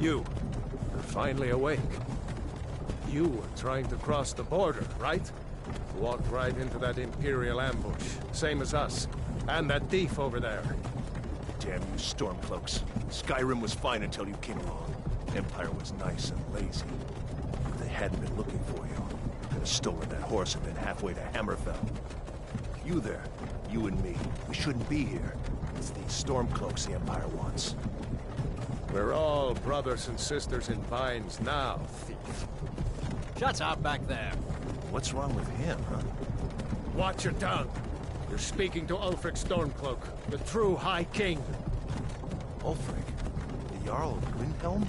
You're finally awake. You were trying to cross the border, right? Walked right into that Imperial ambush, same as us. And that thief over there. Damn you Stormcloaks. Skyrim was fine until you came along. Empire was nice and lazy. If they hadn't been looking for you, could have stolen that horse and been halfway to Hammerfell. You there, you and me, we shouldn't be here. It's these Stormcloaks the Empire wants. We're all brothers and sisters in binds now, thief. Shut up back there. What's wrong with him, huh? Watch your tongue. You're speaking to Ulfric Stormcloak, the true High King. Ulfric? The Jarl of Windhelm?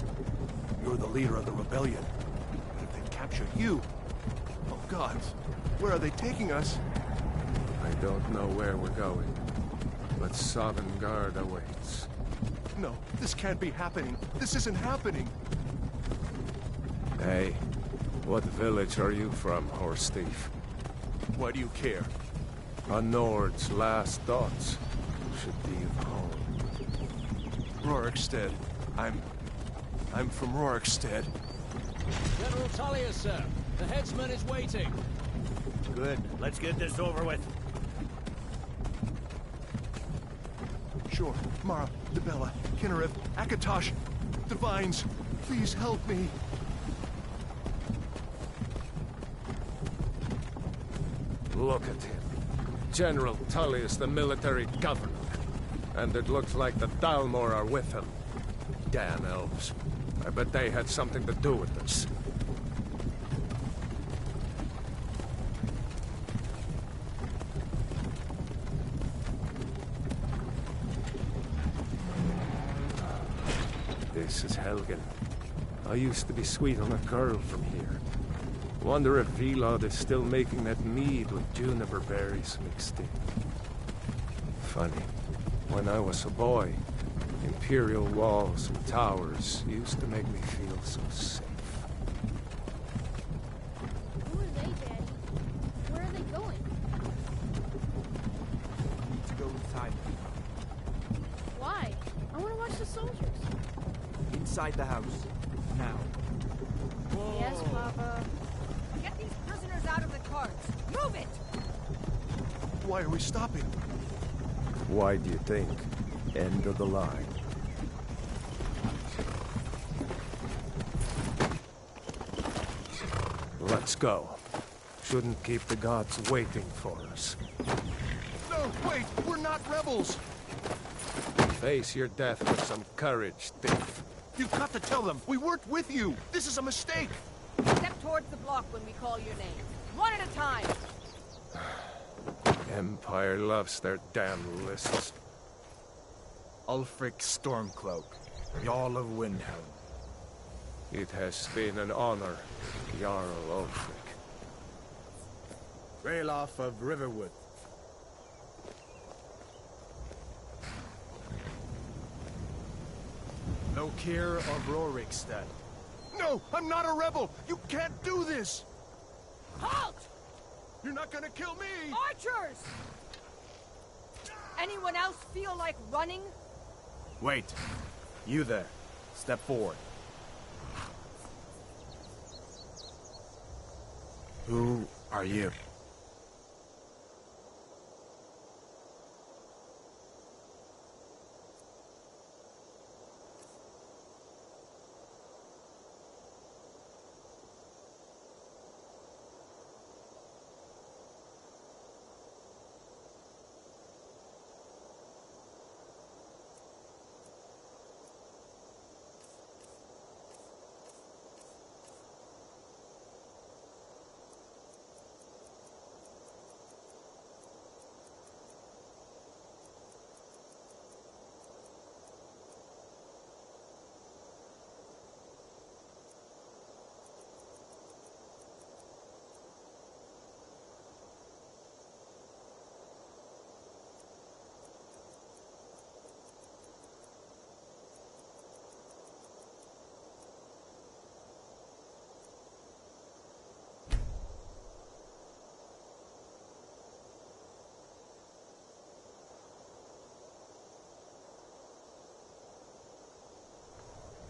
You're the leader of the rebellion. But if they've captured you... Oh God, where are they taking us? I don't know where we're going, but Sovngarde awaits. No, this can't be happening. This isn't happening. Hey, what village are you from, horse thief? Why do you care? A Nord's last thoughts should be of home. Rorikstead. I'm from Rorikstead. General Tullius, sir. The headsman is waiting. Good. Let's get this over with. Sure. Mara, Dibella, Kinnarev, Akatosh, Divines, please help me. Look at him. General Tullius, the military governor. And it looks like the Dalmor are with him. Damn elves. I bet they had something to do with this. This is Helgen. I used to be sweet on a girl from here. Wonder if Vilod is still making that mead with juniper berries mixed in. Funny. When I was a boy, Imperial walls and towers used to make me feel so safe. Who are they, Daddy? Where are they going? We need to go inside. Why? I want to watch the soldiers. Inside the house. Now. Yes, Papa. Get these prisoners out of the carts! Move it! Why are we stopping? Why do you think? End of the line. Let's go. Shouldn't keep the gods waiting for us. No, wait! We're not rebels! Face your death with some courage, thief. You've got to tell them! We weren't with you! This is a mistake! Step towards the block when we call your name. One at a time! Empire loves their damn lists. Ulfric Stormcloak, Jarl of Windhelm. It has been an honor, Jarl Ulfric. Ralof of Riverwood. Lokir of Rorikstead. No! I'm not a rebel! You can't do this! Halt! You're not gonna kill me! Archers! Anyone else feel like running? Wait. You there. Step forward. Who are you?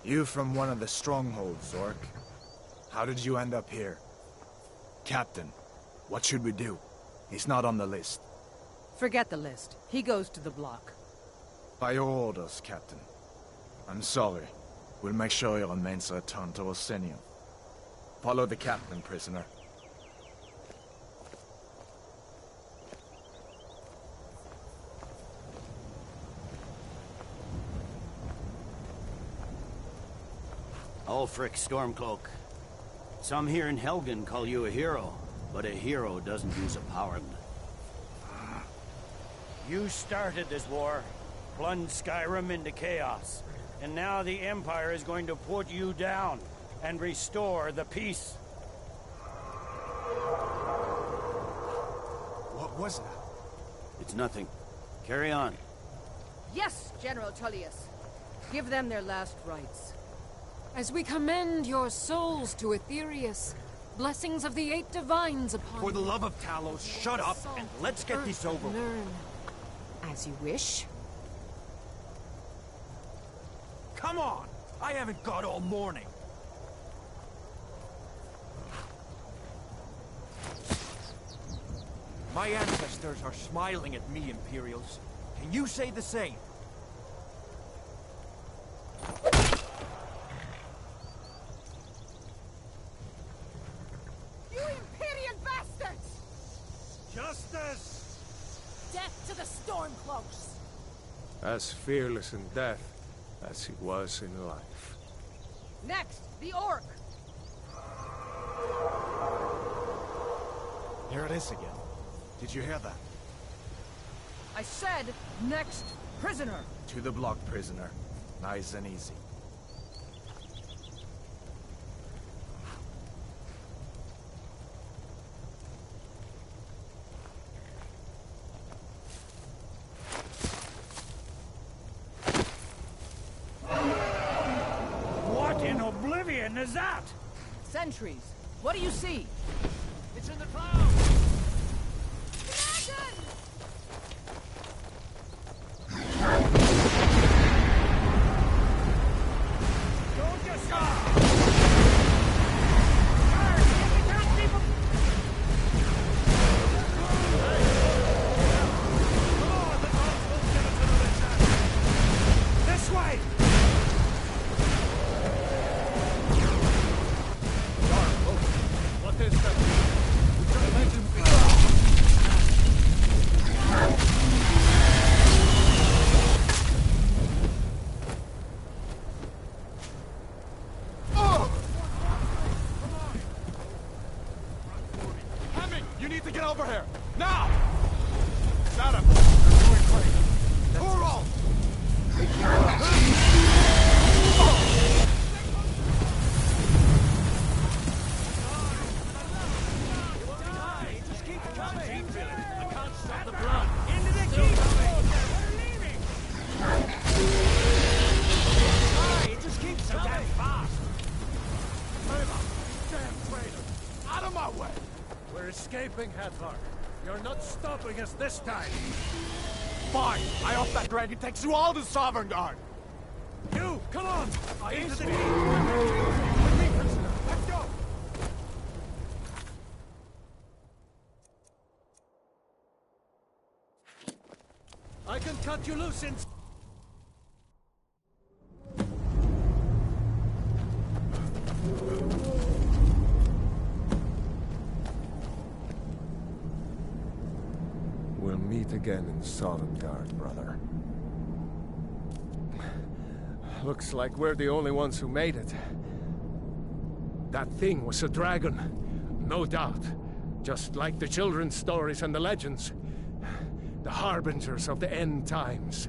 You from one of the strongholds, Orc. How did you end up here? Captain, what should we do? He's not on the list. Forget the list. He goes to the block. By your orders, Captain. I'm sorry. We'll make sure your remains return to Orsinium. Follow the captain, prisoner. Ulfric Stormcloak. Some here in Helgen call you a hero, but a hero doesn't use a power. You started this war, plunged Skyrim into chaos, and now the Empire is going to put you down and restore the peace. What was that? It's nothing. Carry on. Yes, General Tullius. Give them their last rites. As we commend your souls to Aetherius, blessings of the 8 divines upon For the you. love of Talos, shut up and let's get this over with. Learn. As you wish. Come on! I haven't got all morning. My ancestors are smiling at me, Imperials. Can you say the same? You Imperial bastards! Justice! Death to the Stormcloaks! As fearless in death as he was in life. Next, the Orc. Here it is again. Did you hear that? I said, next, prisoner. To the block, prisoner. Nice and easy. What in oblivion is that? Sentries. What do you see? It's in the clouds! This way! What is that? Hemming, you need to get over here! Now! Got him! They're doing great. Oral! Just keep coming! I can't stop the blood! Into the keep! We're leaving! Hurry, it just keeps so damn fast! Damn traitor! Out of my way! We're escaping, Hathor. You're not stopping us this time. Fine! I hope that dragon takes you all to Sovereign Guard! You, come on! Into the keep! Let's go! I can cut you loose in... We'll meet again in Sovngarde, brother. Looks like we're the only ones who made it. That thing was a dragon, no doubt. Just like the children's stories and the legends. The harbingers of the end times.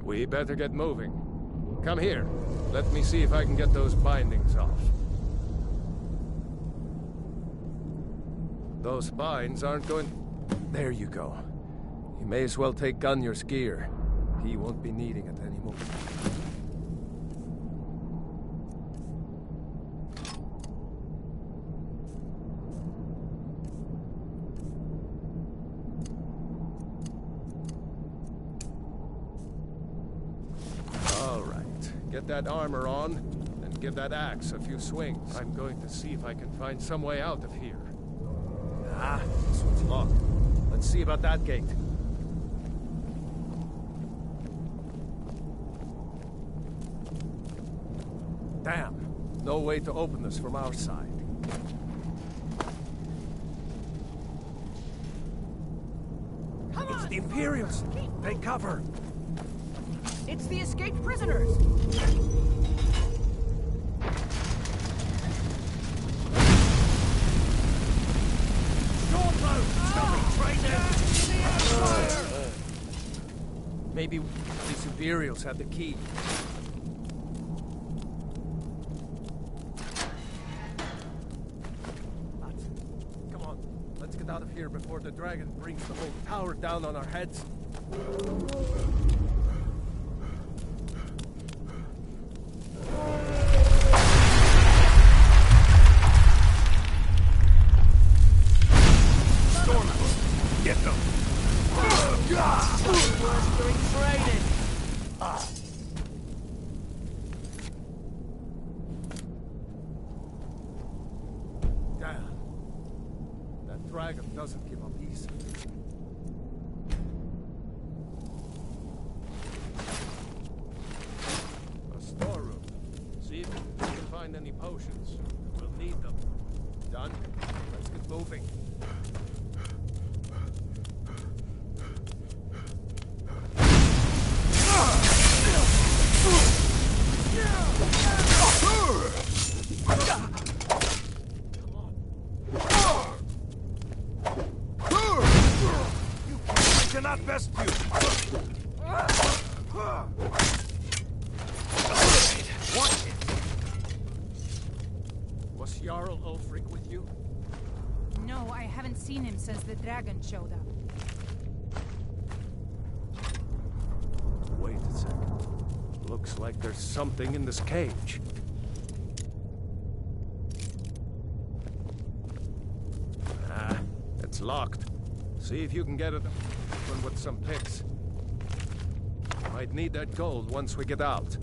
We better get moving. Come here. Let me see if I can get those bindings off. Those binds aren't going... There you go. You may as well take Gunnar's gear. He won't be needing it anymore. Get that armor on, and give that axe a few swings. I'm going to see if I can find some way out of here. Ah, this one's locked. Let's see about that gate. Damn! No way to open this from our side. It's the Imperials! Take cover! It's the escaped prisoners! Maybe these Imperials have the key. Come on, let's get out of here before the dragon brings the whole tower down on our heads. Get them! Damn. That dragon doesn't give up easy. A storeroom. See if you can find any potions. We'll need them. Done? Let's get moving. Cannot best view. What? Was Jarl Ulfric with you? No, I haven't seen him since the dragon showed up. Wait a second. Looks like there's something in this cage. Ah, it's locked. See if you can get it open with some picks. Might need that gold once we get out.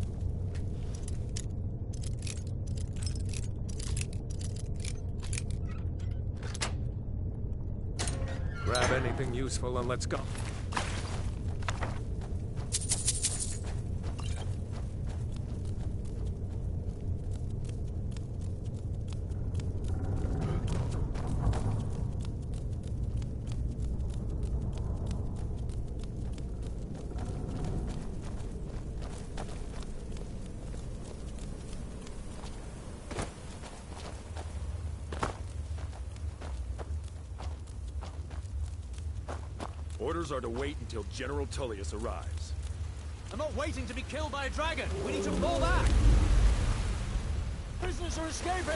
Grab anything useful and let's go. Orders are to wait until General Tullius arrives. I'm not waiting to be killed by a dragon. We need to fall back. Prisoners are escaping.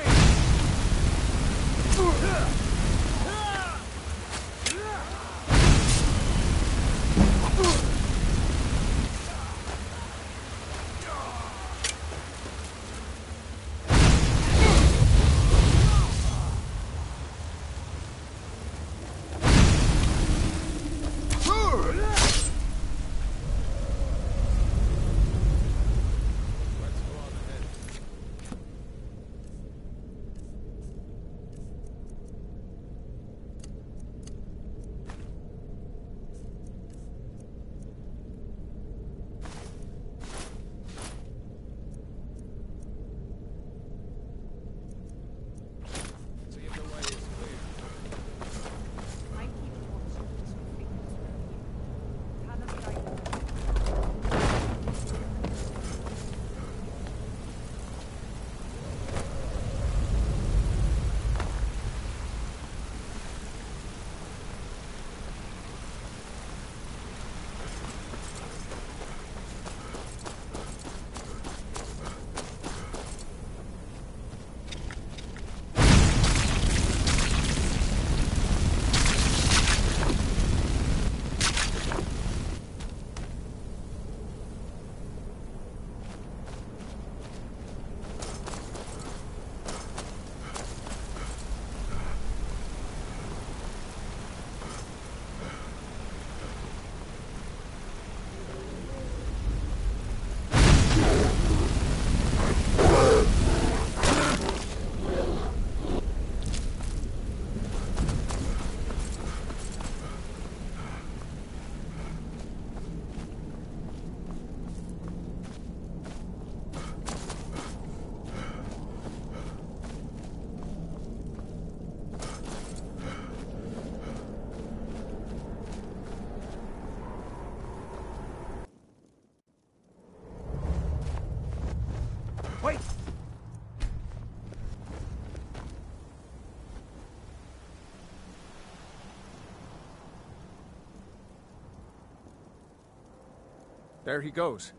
There he goes.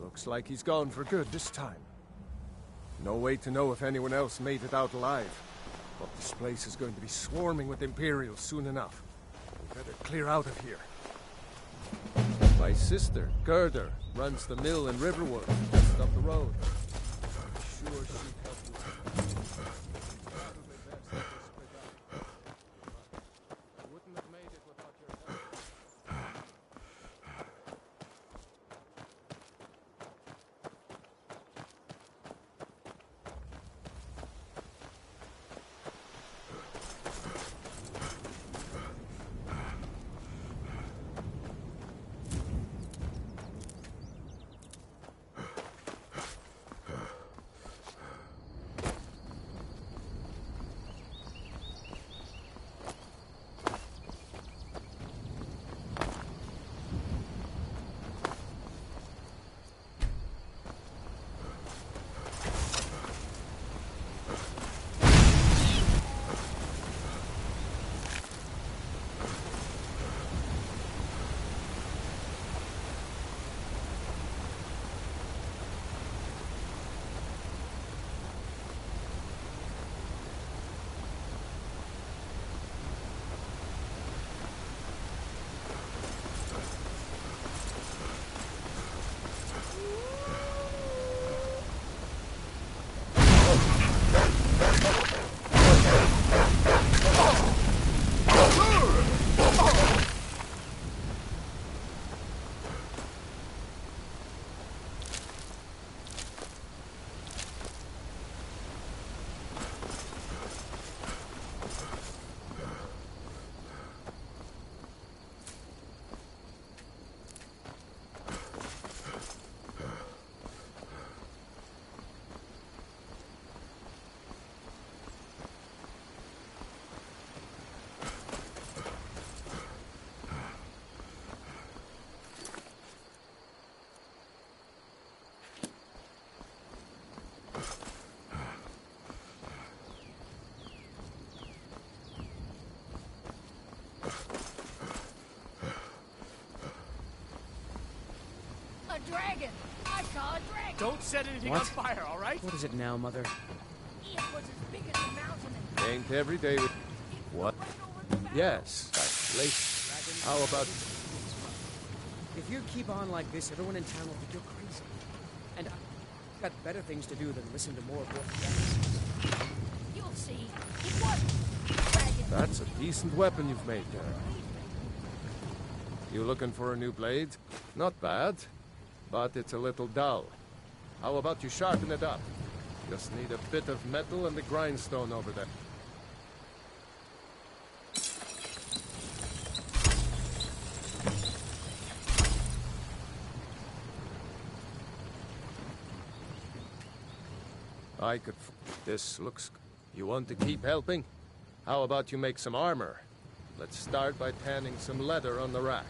Looks like he's gone for good this time. No way to know if anyone else made it out alive. But this place is going to be swarming with Imperials soon enough. We better clear out of here. My sister, Gerda, runs the mill in Riverwood, just up the road. I'm sure she'd help you. Probably best to just split up. I wouldn't have made it without your help. A dragon! I saw a dragon! Don't set anything on fire, all right? What is it now, Mother? It was as big as a mountain and Ain't every day with... What? Yes, actually. How about... If you keep on like this, everyone in town will think you're crazy. And I've got better things to do than listen to more of your... you'll see. It was a dragon. That's a decent weapon you've made there. You looking for a new blade? Not bad, but it's a little dull. How about you sharpen it up? Just need a bit of metal and the grindstone over there. I could... This looks... You want to keep helping? How about you make some armor? Let's start by tanning some leather on the rack.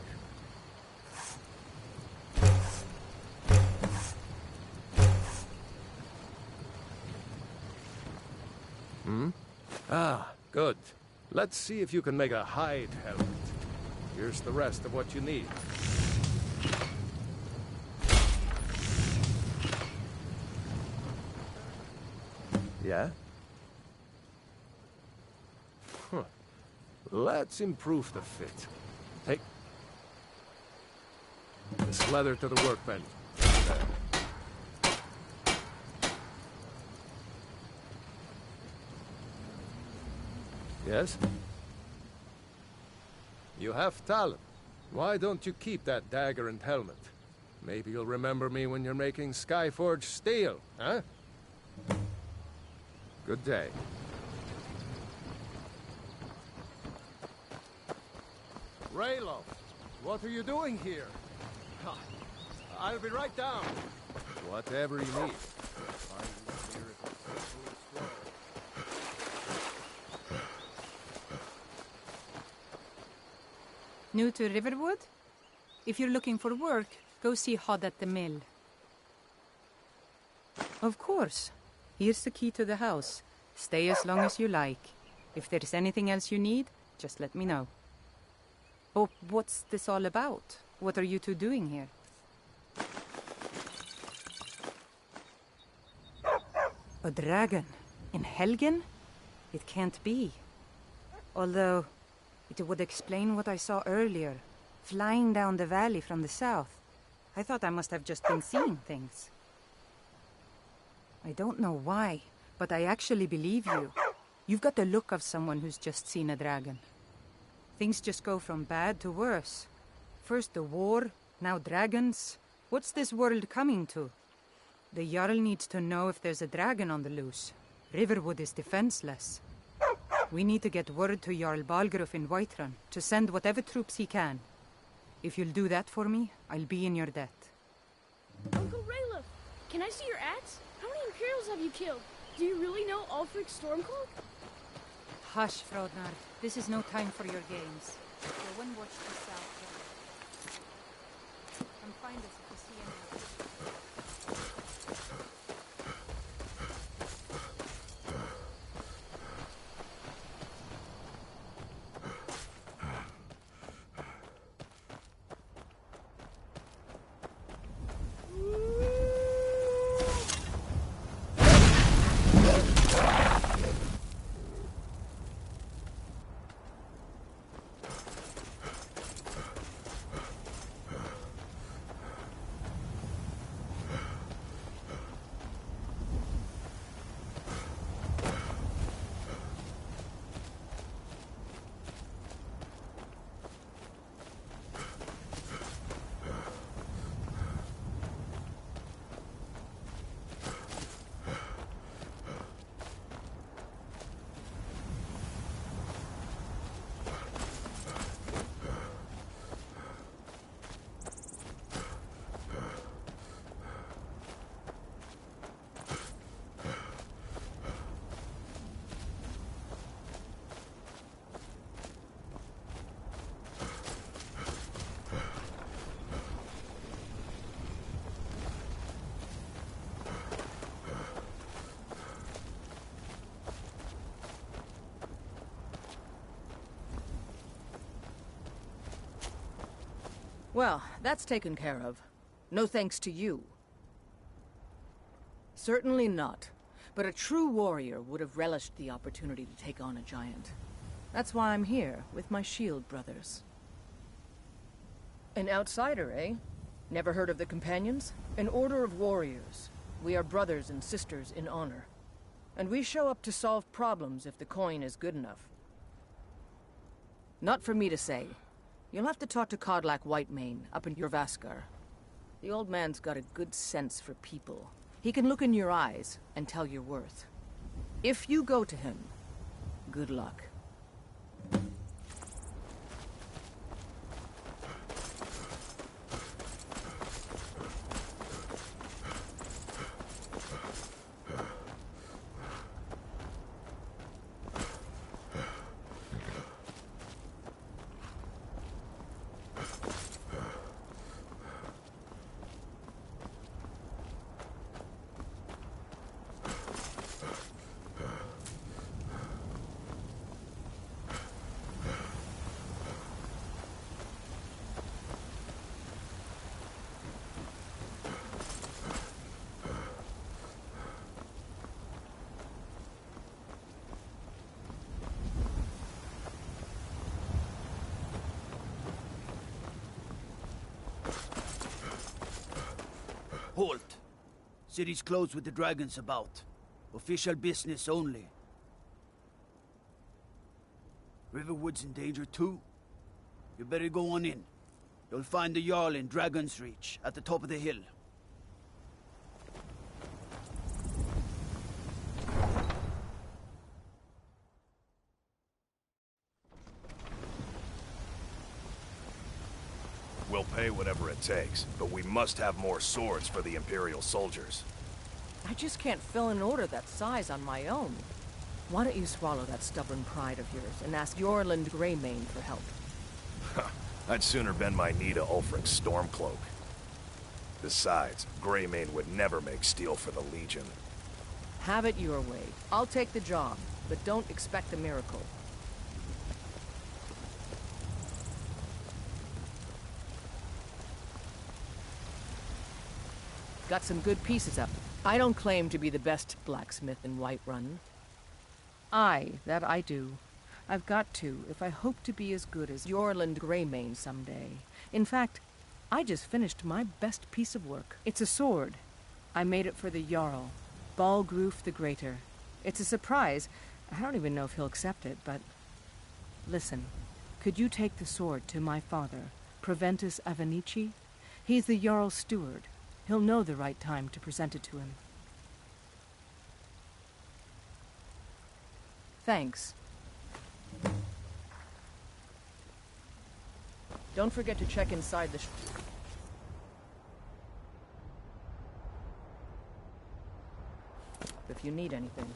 Ah, good. Let's see if you can make a hide helmet. Here's the rest of what you need. Yeah? Huh. Let's improve the fit. Take this leather to the workbench. There. Yes? You have talent. Why don't you keep that dagger and helmet? Maybe you'll remember me when you're making Skyforged steel, huh? Good day. Raylo, what are you doing here? I'll be right down. Whatever you need. New to Riverwood? If you're looking for work, go see Hod at the mill. Of course. Here's the key to the house. Stay as long as you like. If there's anything else you need, just let me know. Oh, what's this all about? What are you two doing here? A dragon? In Helgen? It can't be. Although, it would explain what I saw earlier, flying down the valley from the south. I thought I must have just been seeing things. I don't know why, but I actually believe you. You've got the look of someone who's just seen a dragon. Things just go from bad to worse. First the war, now dragons. What's this world coming to? The Jarl needs to know if there's a dragon on the loose. Riverwood is defenseless. We need to get word to Jarl Balgruuf in Whiterun to send whatever troops he can. If you'll do that for me, I'll be in your debt. Uncle Rayla, can I see your axe? How many Imperials have you killed? Do you really know Ulfric's Stormcloak? Hush, Frodnar. This is no time for your games. Go and watch the south wall. Come find us if you see anyone. Well, that's taken care of. No thanks to you. Certainly not. But a true warrior would have relished the opportunity to take on a giant. That's why I'm here, with my shield brothers. An outsider, eh? Never heard of the Companions? An order of warriors. We are brothers and sisters in honor. And we show up to solve problems if the coin is good enough. Not for me to say. You'll have to talk to Kodlak Whitemane up in Jorvaskar. The old man's got a good sense for people. He can look in your eyes and tell your worth. If you go to him, good luck. Halt! City's closed with the dragons about. Official business only. Riverwood's in danger too. You better go on in. You'll find the Jarl in Dragon's Reach, at the top of the hill. We'll pay whatever it takes, but we must have more swords for the Imperial soldiers. I just can't fill an order that size on my own. Why don't you swallow that stubborn pride of yours and ask Jorland Greymane for help? I'd sooner bend my knee to Ulfric's Stormcloak. Besides, Greymane would never make steel for the Legion. Have it your way. I'll take the job, but don't expect a miracle. Got some good pieces up. I don't claim to be the best blacksmith in Whiterun. That I do. I've got to, if I hope to be as good as Yorland Greymane someday. In fact, I just finished my best piece of work. It's a sword. I made it for the Jarl, Balgruf the Greater. It's a surprise. I don't even know if he'll accept it, but... Listen, could you take the sword to my father, Proventus Avenici? He's the Jarl's steward. He'll know the right time to present it to him. Thanks. Don't forget to check inside the if you need anything.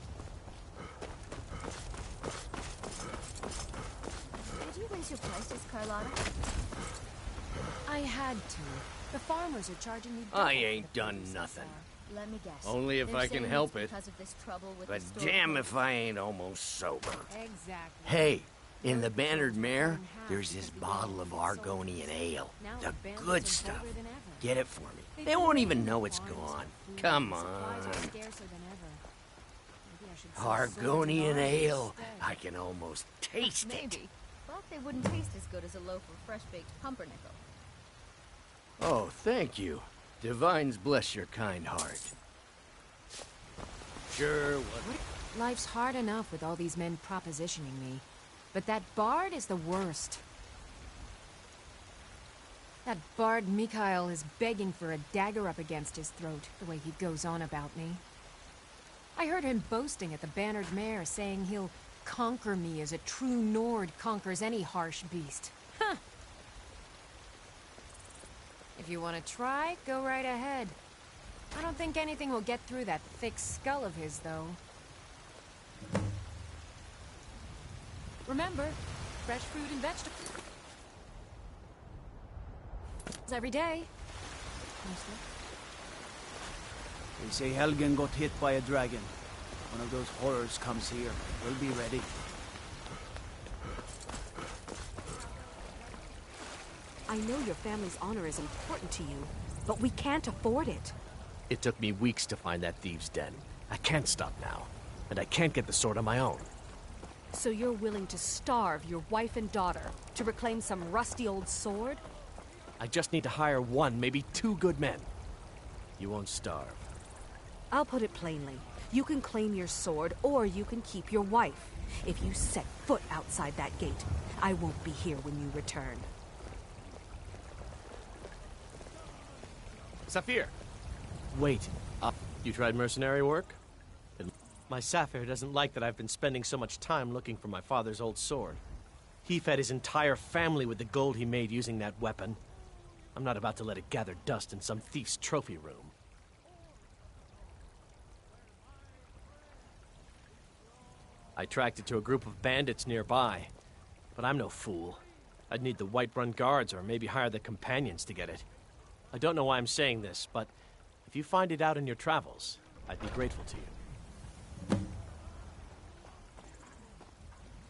Did you raise your prices, Carlotta? I had to. The farmers are charging me double I for ain't the done produce nothing. Let me guess. Only if They're I can saying help it's it. because of this trouble with But the store damn closed. if I ain't almost sober. Exactly. Hey, in the Bannered Mare, there's this bottle of Argonian ale. The good stuff. Get it for me. They won't even know it's gone. Come on. Argonian ale. I can almost taste it. Maybe, but they wouldn't taste as good as a loaf of fresh-baked pumpernickel. Oh, thank you. Divines bless your kind heart. Sure, what? Life's hard enough with all these men propositioning me. But that bard is the worst. That bard Mikhail is begging for a dagger up against his throat, the way he goes on about me. I heard him boasting at the Bannered Mare, saying he'll conquer me as a true Nord conquers any harsh beast. Huh. If you want to try, go right ahead. I don't think anything will get through that thick skull of his, though. Remember, fresh fruit and vegetables. Every day. Mostly. They say Helgen got hit by a dragon. One of those horrors comes here. We'll be ready. I know your family's honor is important to you, but we can't afford it. It took me weeks to find that thieves' den. I can't stop now, and I can't get the sword on my own. So you're willing to starve your wife and daughter to reclaim some rusty old sword? I just need to hire one, maybe two good men. You won't starve. I'll put it plainly. You can claim your sword, or you can keep your wife. If you set foot outside that gate, I won't be here when you return. Saphir! Wait. You tried mercenary work? My Saphir doesn't like that I've been spending so much time looking for my father's old sword. He fed his entire family with the gold he made using that weapon. I'm not about to let it gather dust in some thief's trophy room. I tracked it to a group of bandits nearby, but I'm no fool. I'd need the Whiterun guards or maybe hire the companions to get it. I don't know why I'm saying this, but if you find it out in your travels, I'd be grateful to you.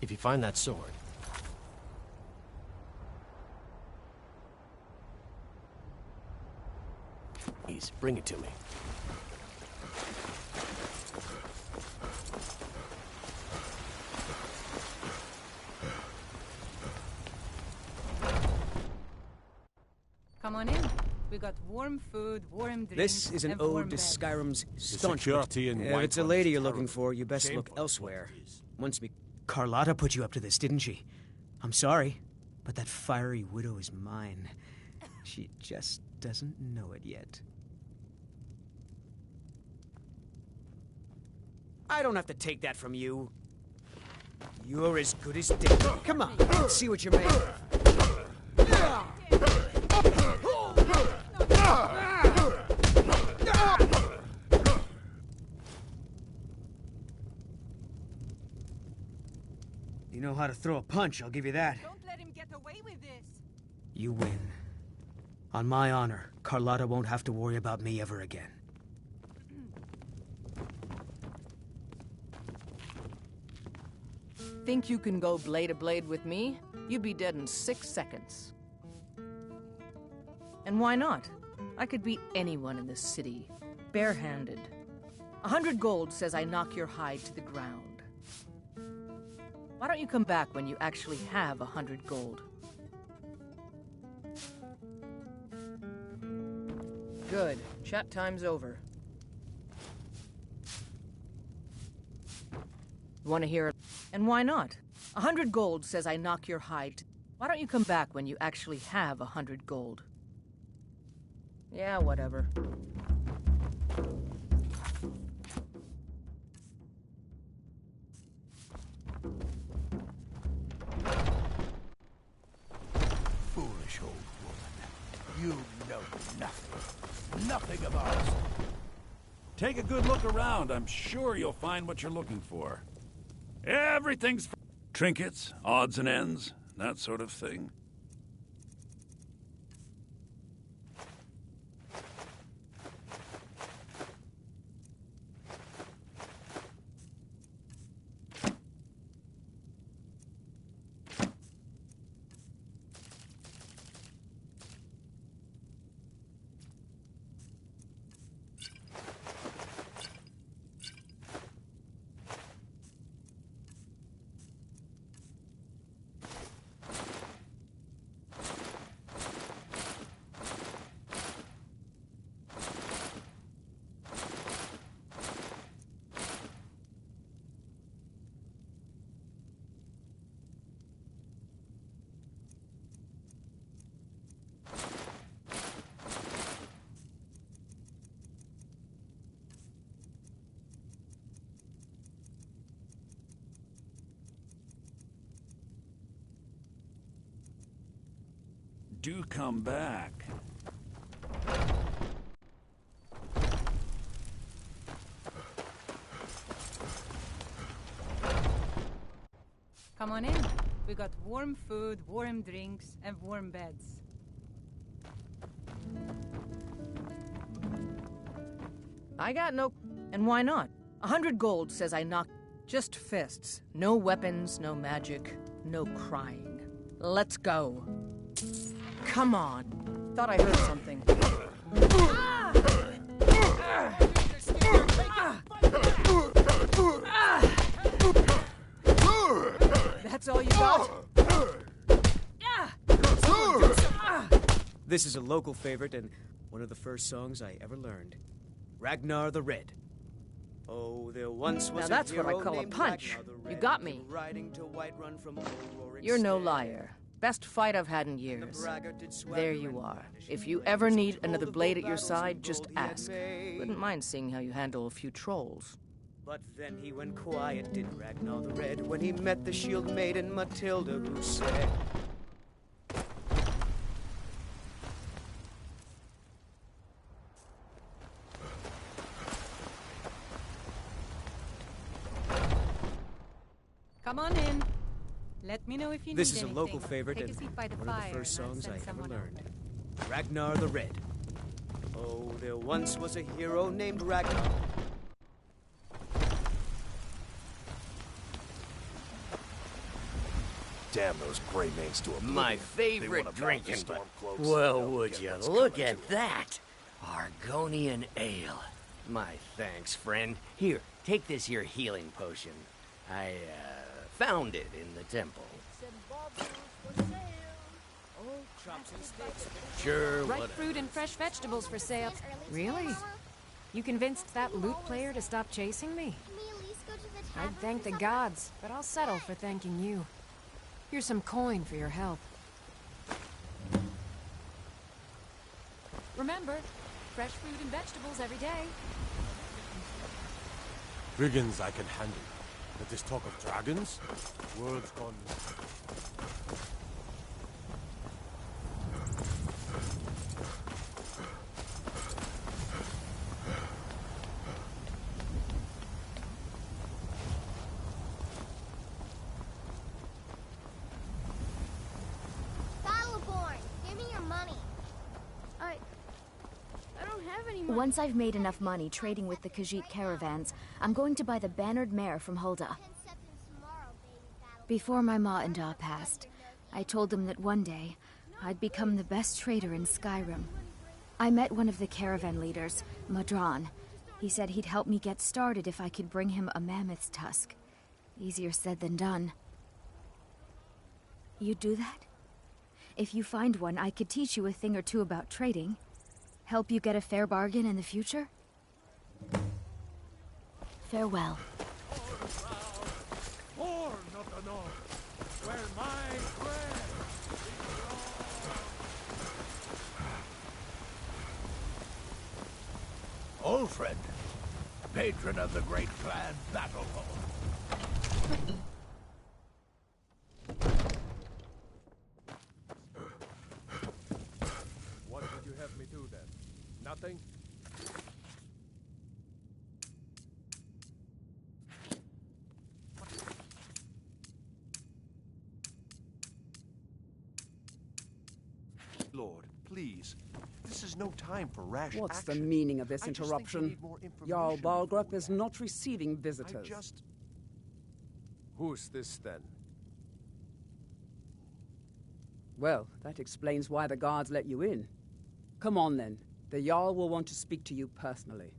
If you find that sword, please bring it to me. Come on in. We got warm food, warm drinks. This is an and warm ode to beds. Skyrim's staunch. security in If it's a Whiterun lady is you're looking terrible. for, you best Shameful look is elsewhere. what it is. Once me, Carlotta put you up to this, didn't she? I'm sorry, but that fiery widow is mine. She just doesn't know it yet. I don't have to take that from you. You're as good as dead. Come on, let's see what you're made of. You know how to throw a punch, I'll give you that. Don't let him get away with this. You win. On my honor, Carlotta won't have to worry about me ever again. Think you can go blade to blade with me? You'd be dead in 6 seconds. And why not? I could beat anyone in this city, barehanded. 100 gold says I knock your hide to the ground. Why don't you come back when you actually have 100 gold? Good. Chat time's over. Want to hear it? And why not? 100 gold says I knock your hide. Why don't you come back when you actually have 100 gold? Yeah, whatever. Foolish old woman. You know nothing. Nothing of ours. Take a good look around. I'm sure you'll find what you're looking for. Everything's trinkets, odds and ends, that sort of thing. Do come back. Come on in. We got warm food, warm drinks, and warm beds. I got no... And why not? 100 gold says I knock... Just fists. No weapons, no magic, no crying. Let's go. Come on. Thought I heard something. That's all you got? This is a local favorite and one of the first songs I ever learned. Ragnar the Red. Oh, there once was now that's a what I hero call a named punch. Ragnar the You Red, got me. riding to Whiterun from old roaring You're no Stair. liar. Best fight I've had in years. braggart did swagger There you and are. If you ever need another blade at your side, just ask. Wouldn't mind seeing how you handle a few trolls. But then he went quiet, did Ragnar the Red, when he met the shield maiden Matilda, who said... Come on in. Let me know if you This need is a anything. local favorite Take a and seat by the one of fire the first and I'll songs send I ever someone learned. over. Ragnar the Red. Oh, there once was a hero named Ragnar. Damn those gray mains to oblivion. My They favorite wanna drinking, mount the but Stormcloaks. well, They'll would get you what's look coming at to 'em. that? Argonian ale. My thanks, friend. Here, take this here healing potion. I, found it in the temple. Sure, Ripe whatever. fruit and fresh vegetables for sale. Really? You convinced that loot player to stop chasing me? I'd thank the gods, but I'll settle for thanking you. Here's some coin for your help. Remember, fresh fruit and vegetables every day. Brigands I can handle. But this talk of dragons? World's gone. Battleborn, give me your money. I don't have any money. Once I've made enough money trading with the Khajiit caravans, I'm going to buy the bannered mare from Hulda. Before my ma and Da passed, I told them that one day, I'd become the best trader in Skyrim. I met one of the caravan leaders, Madran. He said he'd help me get started if I could bring him a mammoth's tusk. Easier said than done. You'd do that? If you find one, I could teach you a thing or two about trading. Help you get a fair bargain in the future? Farewell. Old friend, patron of the great clan battle hall. What would you have me do then? Nothing? Lord, please. This is no time for rash What's action. the meaning of this I just think we interruption? need more information Jarl before Balgrup we is act. not receiving visitors. Who's this then? Well, that explains why the guards let you in. Come on then. The Jarl will want to speak to you personally.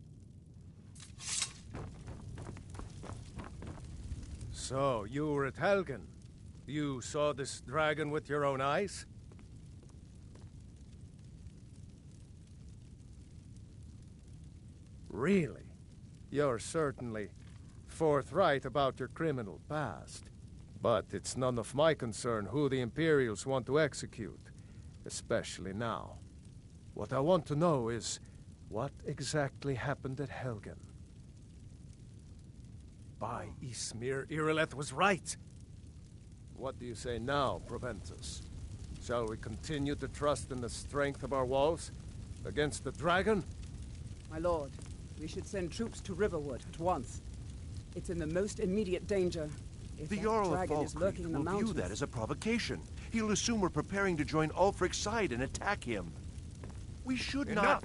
So, you were at Helgen. You saw this dragon with your own eyes? Really? You're certainly forthright about your criminal past. But it's none of my concern who the Imperials want to execute, especially now. What I want to know is, what exactly happened at Helgen? By Ysmir, Irileth was right! What do you say now, Proventus? Shall we continue to trust in the strength of our walls against the dragon? My lord, we should send troops to Riverwood at once. It's in the most immediate danger. If The that Jarl of dragon is Falkreath lurking in the will view mountains, that as a provocation. He'll assume we're preparing to join Ulfric's side and attack him. We should Enough!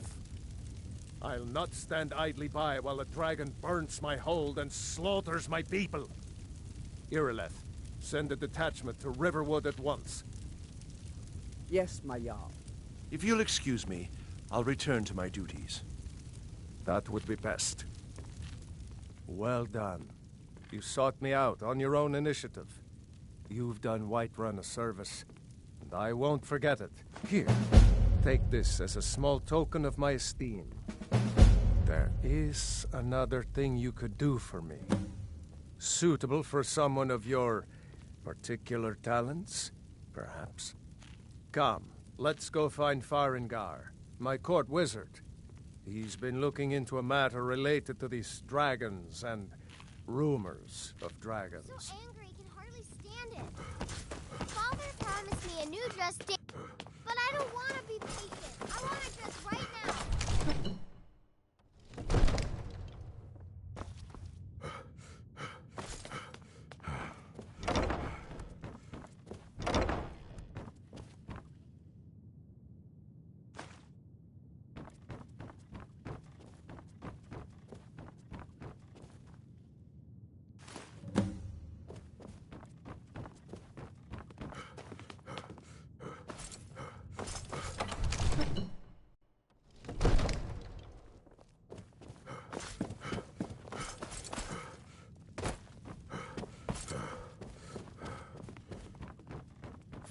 not... I'll not stand idly by while the dragon burns my hold and slaughters my people. Irileth, send a detachment to Riverwood at once. Yes, my Jarl. If you'll excuse me, I'll return to my duties. That would be best. Well done. You sought me out on your own initiative. You've done Whiterun a service, and I won't forget it. Here, take this as a small token of my esteem. There is another thing you could do for me. Suitable for someone of your particular talents, perhaps. Come, let's go find Farengar, my court wizard. He's been looking into a matter related to these dragons and rumors of dragons. So angry, he can hardly stand it. Father promised me a new dress but I don't want to be patient. I want a dress right now.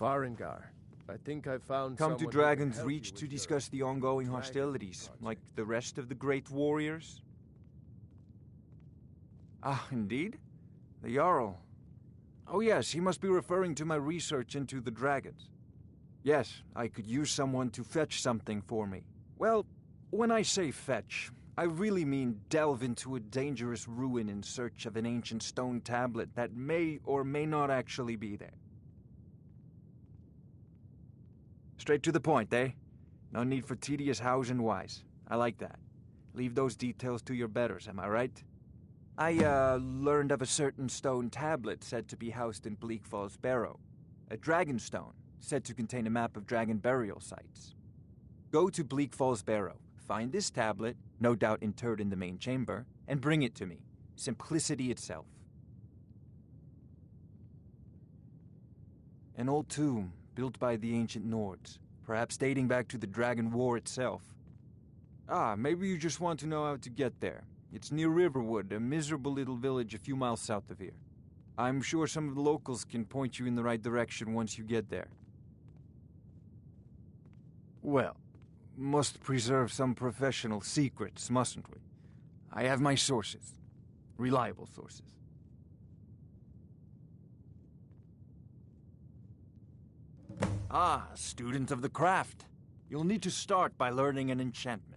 Farengar, I think I found Come to someone who can Dragon's help Reach you to with discuss the ongoing hostilities, like the rest of the great warriors? Ah, indeed? The Jarl. Oh yes, he must be referring to my research into the dragons. Yes, I could use someone to fetch something for me. Well, when I say fetch, I really mean delve into a dangerous ruin in search of an ancient stone tablet that may or may not actually be there. Straight to the point, eh? No need for tedious hows and whys. I like that. Leave those details to your betters, am I right? I, learned of a certain stone tablet said to be housed in Bleak Falls Barrow. A dragon stone, said to contain a map of dragon burial sites. Go to Bleak Falls Barrow, find this tablet, no doubt interred in the main chamber, and bring it to me. Simplicity itself. An old tomb, built by the ancient Nords, perhaps dating back to the Dragon War itself. Ah, maybe you just want to know how to get there. It's near Riverwood, a miserable little village a few miles south of here. I'm sure some of the locals can point you in the right direction once you get there. Well, must preserve some professional secrets, mustn't we? I have my sources. Reliable sources. Ah, student of the craft. You'll need to start by learning an enchantment.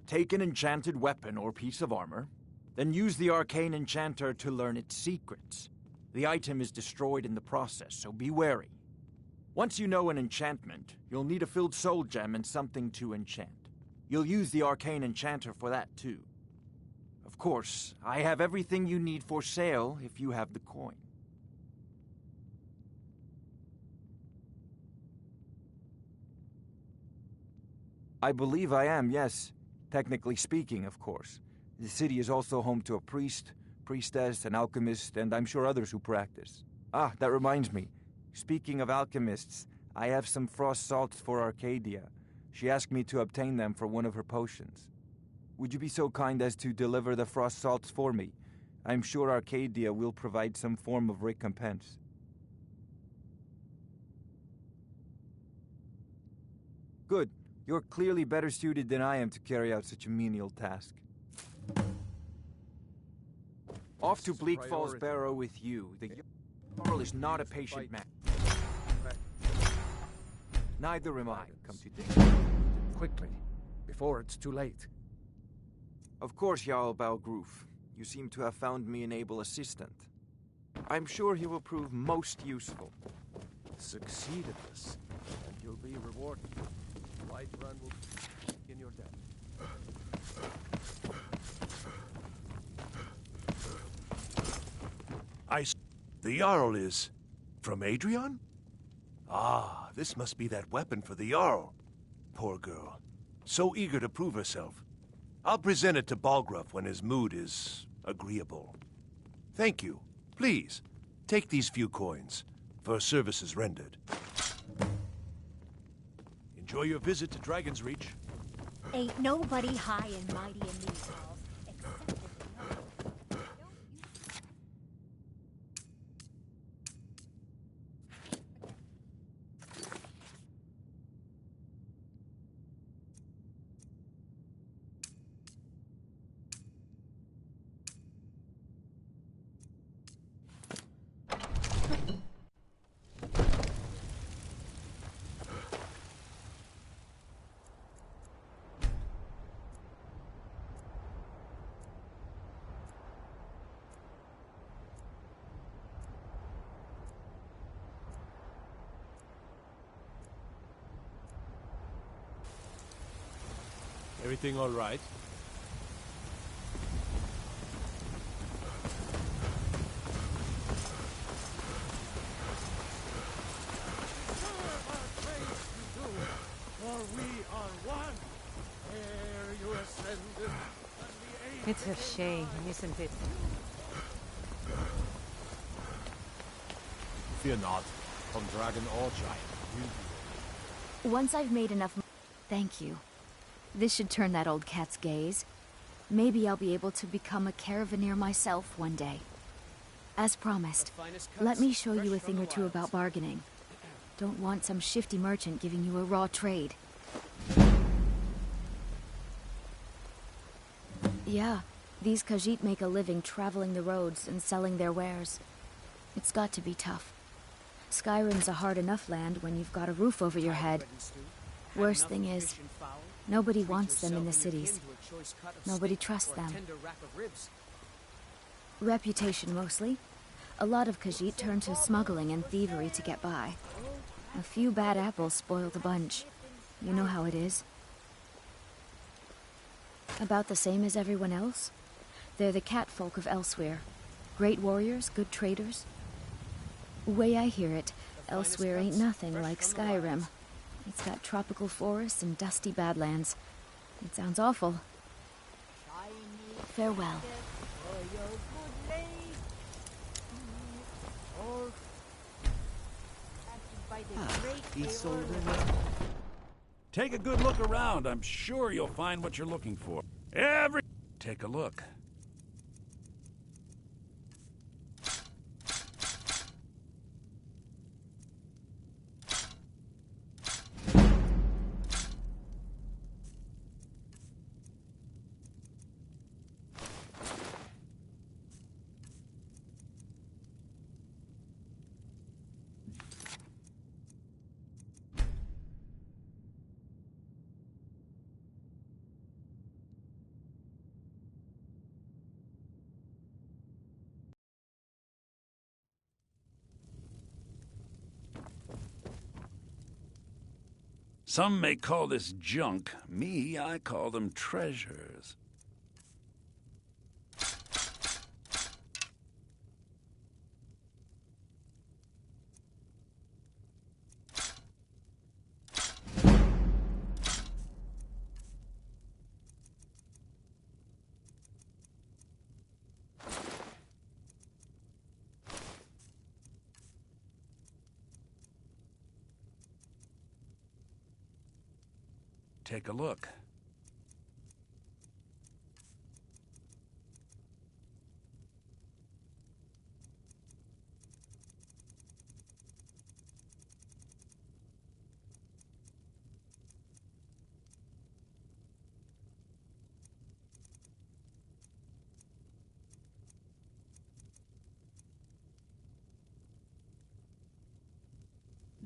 Take an enchanted weapon or piece of armor, then use the arcane enchanter to learn its secrets. The item is destroyed in the process, so be wary. Once you know an enchantment, you'll need a filled soul gem and something to enchant. You'll use the arcane enchanter for that too. Of course, I have everything you need for sale if you have the coin. I believe I am, yes. Technically speaking, of course. The city is also home to a priest, priestess, an alchemist, and I'm sure others who practice. Ah, that reminds me. Speaking of alchemists, I have some frost salts for Arcadia. She asked me to obtain them for one of her potions. Would you be so kind as to deliver the frost salts for me? I'm sure Arcadia will provide some form of recompense. Good. You're clearly better suited than I am to carry out such a menial task. Off to Bleak Falls Barrow with you. The Jarl is not a patient man. Neither am I, come to think. Quickly, before it's too late. Of course, Jarl Balgroof. You seem to have found me an able assistant. I'm sure he will prove most useful. Succeed at this, and you'll be rewarded. Whiterun will be in your debt. The Jarl is... from Adrian? Ah, this must be that weapon for the Jarl. Poor girl. So eager to prove herself. I'll present it to Balgruuf when his mood is agreeable. Thank you. Please, take these few coins for services rendered. Enjoy your visit to Dragon's Reach. Ain't nobody high and mighty in these halls, except for the Everything all right? It's a shame, isn't it? Fear not. From dragon or giant. Once I've made enough thank you. This should turn that old cat's gaze. Maybe I'll be able to become a caravaneer myself one day. As promised, let me show you a thing or two about bargaining. Don't want some shifty merchant giving you a raw trade. Yeah, these Khajiit make a living traveling the roads and selling their wares. It's got to be tough. Skyrim's a hard enough land when you've got a roof over your head. Worst thing is, nobody wants them in the cities. Nobody trusts them. Reputation, mostly. A lot of Khajiit turn to smuggling and thievery to get by. A few bad apples spoil the bunch. You know how it is. About the same as everyone else. They're the catfolk of Elsewhere. Great warriors, good traders. Way I hear it, Elsewhere ain't nothing like Skyrim. It's got tropical forests and dusty badlands. It sounds awful. Farewell. Take a good look around. I'm sure you'll find what you're looking for. Take a look. Some may call this junk. Me, I call them treasures. Take a look.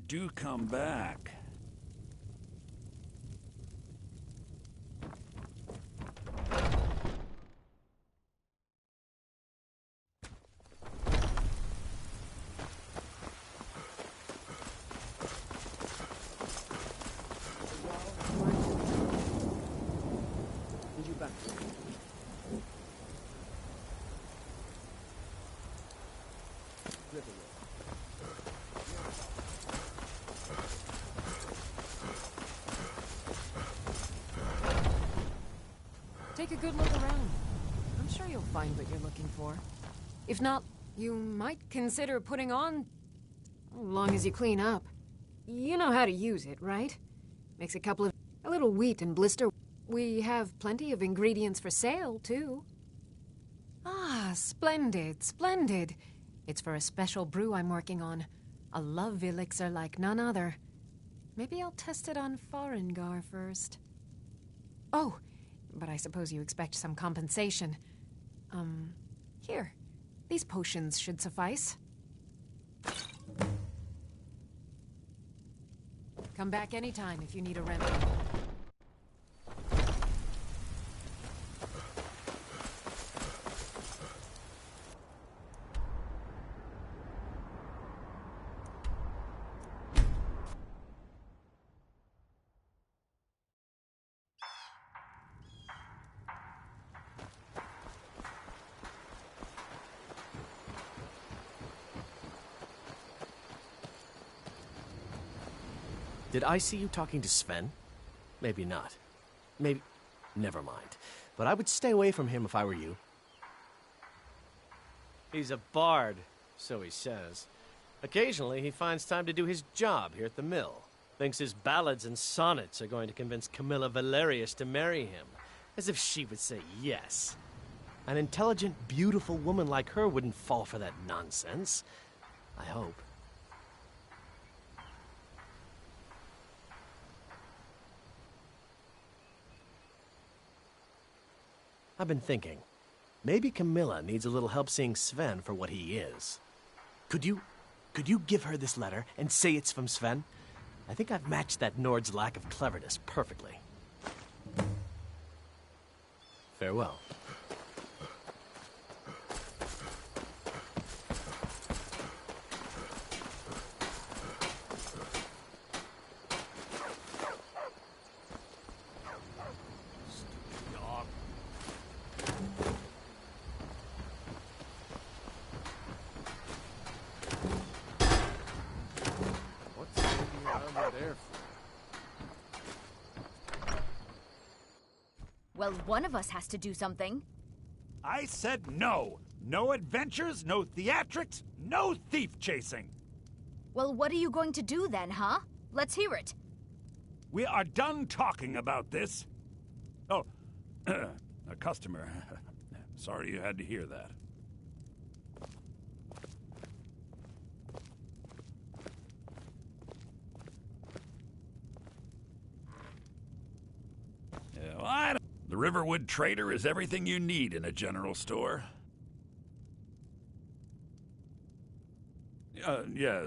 Do come back. Need you back. Take a good look around. I'm sure you'll find what you're looking for. If not, you might consider putting on... as long as you clean up. You know how to use it, right? Makes a little wheat and blister. We have plenty of ingredients for sale, too. Ah, splendid, splendid. It's for a special brew I'm working on. A love elixir like none other. Maybe I'll test it on Farengar first. Oh, but I suppose you expect some compensation. Here. These potions should suffice. Come back anytime if you need a remedy. Did I see you talking to Sven? Maybe not. Maybe... Never mind. But I would stay away from him if I were you. He's a bard, so he says. Occasionally, he finds time to do his job here at the mill. Thinks his ballads and sonnets are going to convince Camilla Valerius to marry him. As if she would say yes. An intelligent, beautiful woman like her wouldn't fall for that nonsense. I hope. I've been thinking, maybe Camilla needs a little help seeing Sven for what he is. Could you give her this letter and say it's from Sven? I think I've matched that Nord's lack of cleverness perfectly. Farewell. Well, one of us has to do something. I said no. No adventures, no theatrics, no thief chasing. Well, what are you going to do then, huh? Let's hear it. We are done talking about this. Oh, a customer. Sorry you had to hear that. Yeah, well, the Riverwood Trader is everything you need in a general store. Yeah,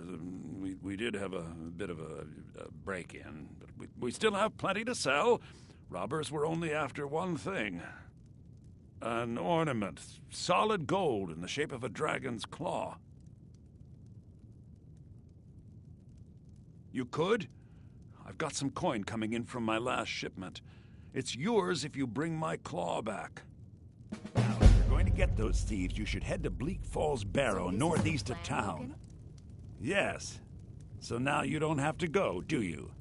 we did have a bit of a break-in, but we still have plenty to sell. Robbers were only after one thing. An ornament, solid gold in the shape of a dragon's claw. You could? I've got some coin coming in from my last shipment. It's yours if you bring my claw back. Now, if you're going to get those thieves, you should head to Bleak Falls Barrow, northeast of town. Yes. So now you don't have to go, do you?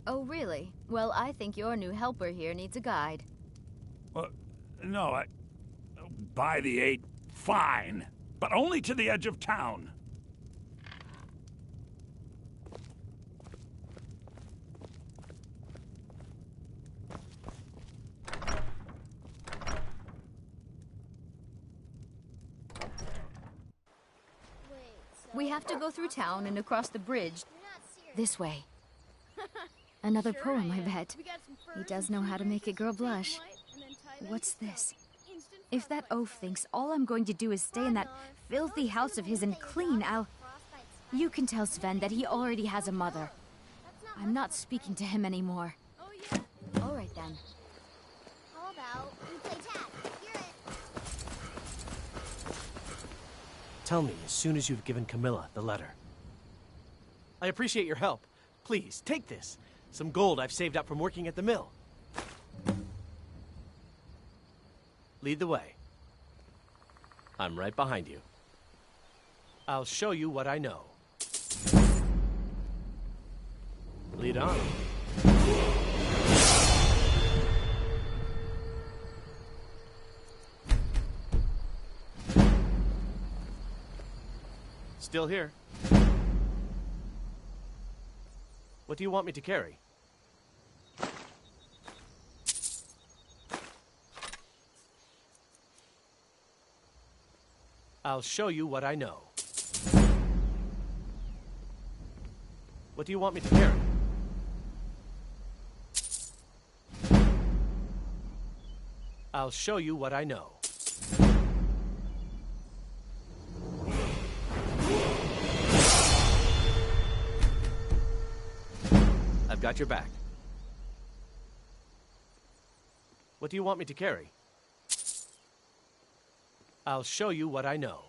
Oh, really? Well, I think your new helper here needs a guide. No, by the 8, fine. But only to the edge of town. We have to go through town and across the bridge. This way. Another poem, I bet. He does know how to make a girl blush. What's this? If that oaf thinks all I'm going to do is stay in that filthy house of his and clean, You can tell Sven that he already has a mother. I'm not speaking to him anymore. All right, then. How about we play tag? Hear it. Tell me as soon as you've given Camilla the letter. I appreciate your help. Please, take this. Some gold I've saved up from working at the mill. Lead the way. I'm right behind you. I'll show you what I know. Lead on. Still here. What do you want me to carry? I'll show you what I know. What do you want me to carry? I'll show you what I know. I've got your back. What do you want me to carry? I'll show you what I know.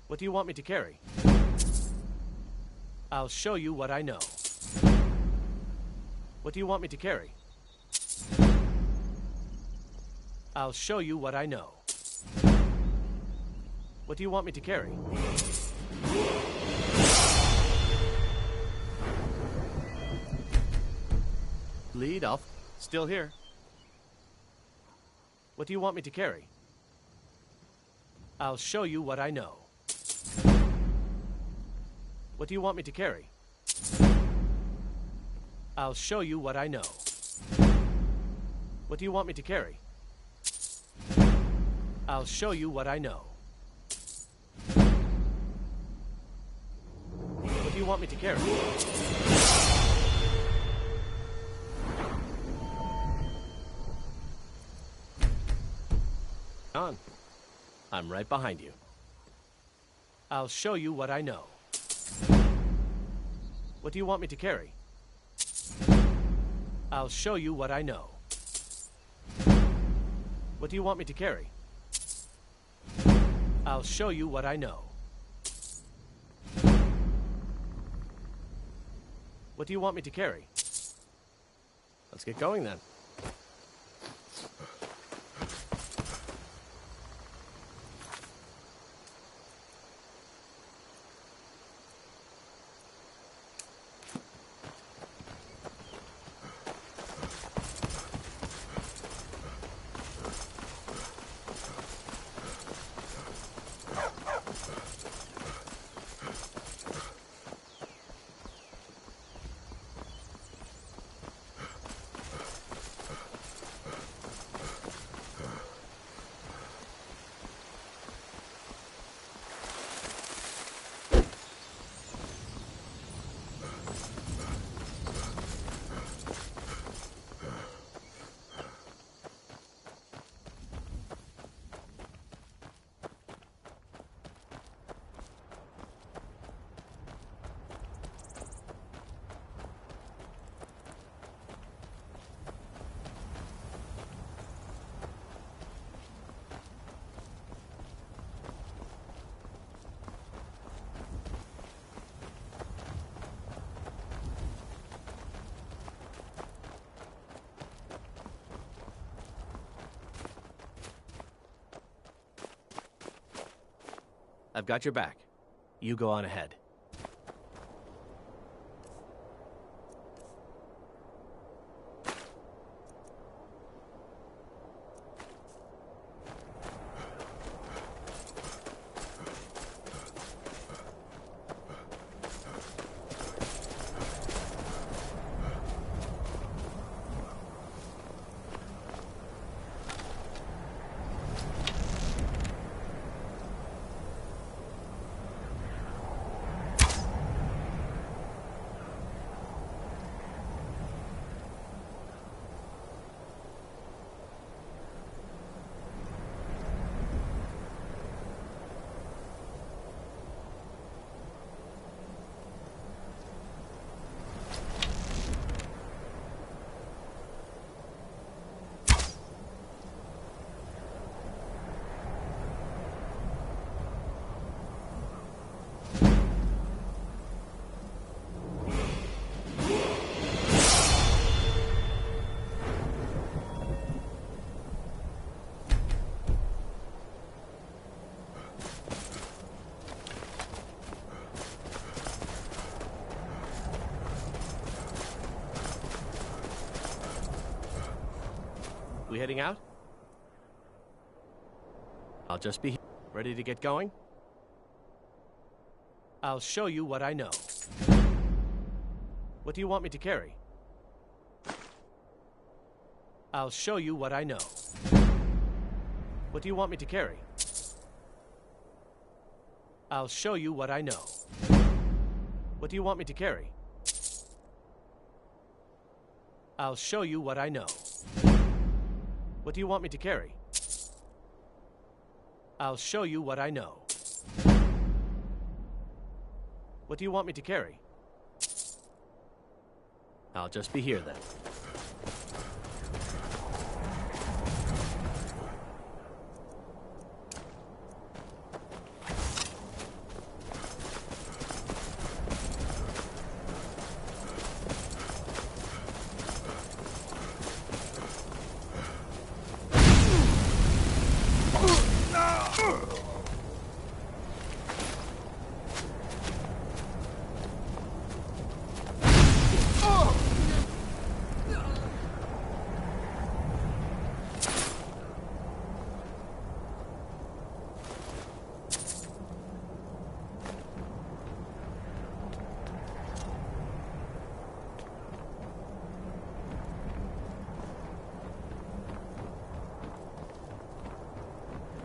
What do you want me to carry? I'll show you what I know. What do you want me to carry? I'll show you what I know. What do you want me to carry? Lead off. Still here. What do you want me to carry? I'll show you what I know. What do you want me to carry? I'll show you what I know. What do you want me to carry? I'll show you what I know. What do you want me to carry? On. I'm right behind you. I'll show you what I know. What do you want me to carry? I'll show you what I know. What do you want me to carry? I'll show you what I know. What do you want me to carry? Let's get going then. I've got your back. You go on ahead. We heading out? I'll just be here. Ready to get going? I'll show you what I know. What do you want me to carry? I'll show you what I know. What do you want me to carry? I'll show you what I know. What do you want me to carry? I'll show you what I know. What do you want me to carry? I'll show you what I know. What do you want me to carry? I'll just be here then.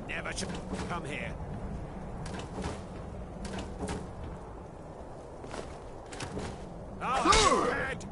Never should come here. Oh, head!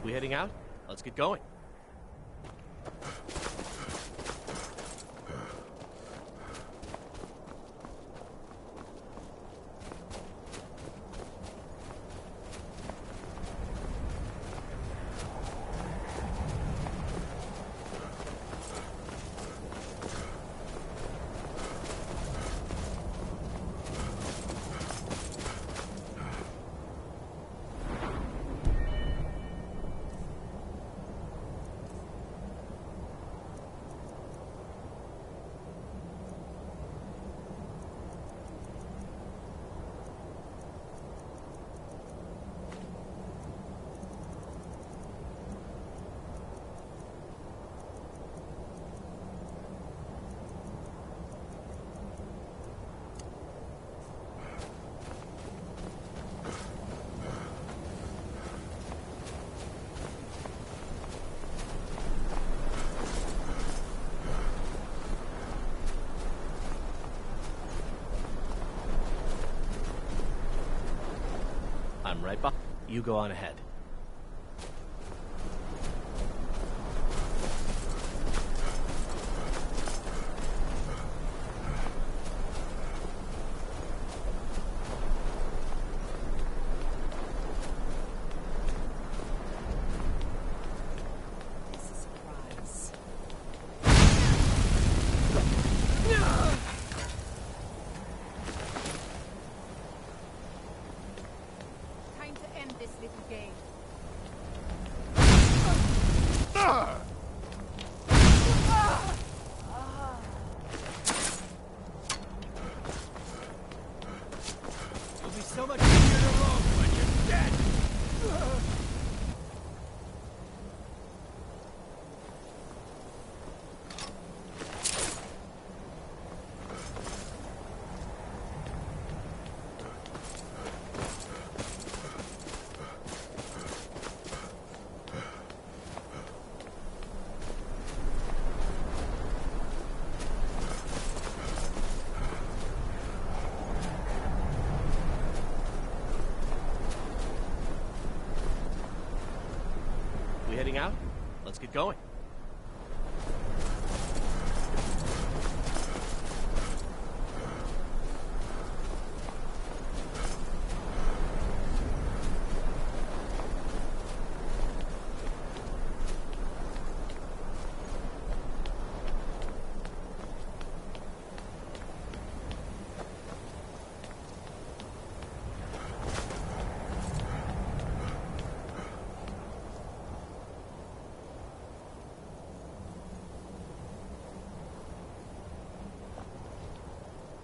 We heading out? Let's get going. I'm right behind. You go on ahead. Time to end this little game. It'll be so much easier to roll when you're dead. We heading out? Let's get going.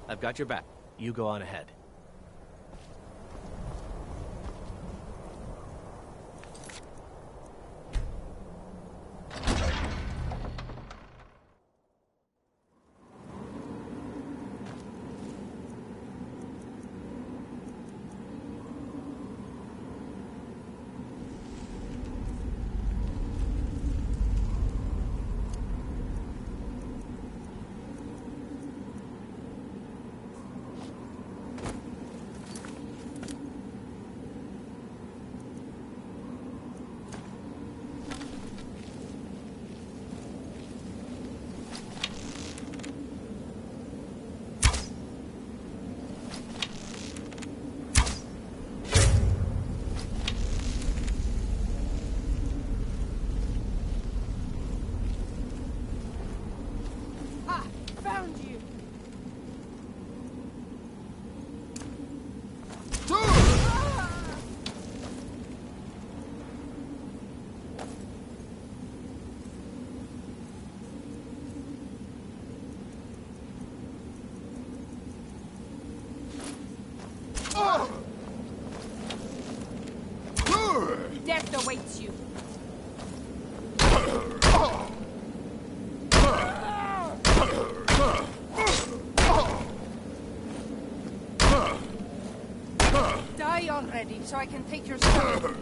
I've got your back. You go on ahead. Found you! Death awaits you! Die already, so I can take your sword.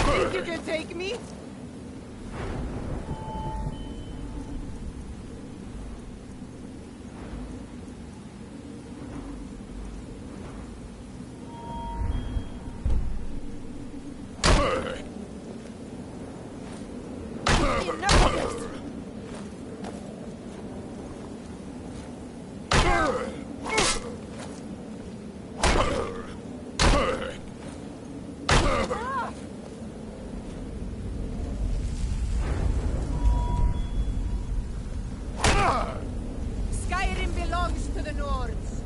Think you can take me? Skyrim belongs to the Nords.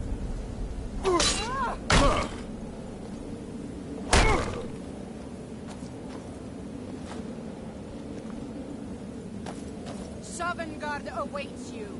Sovngarde awaits you.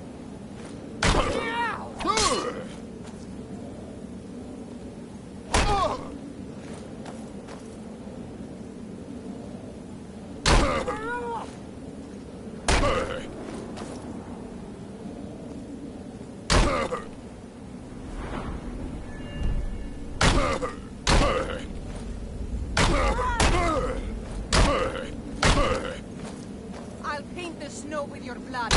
snow with your blood.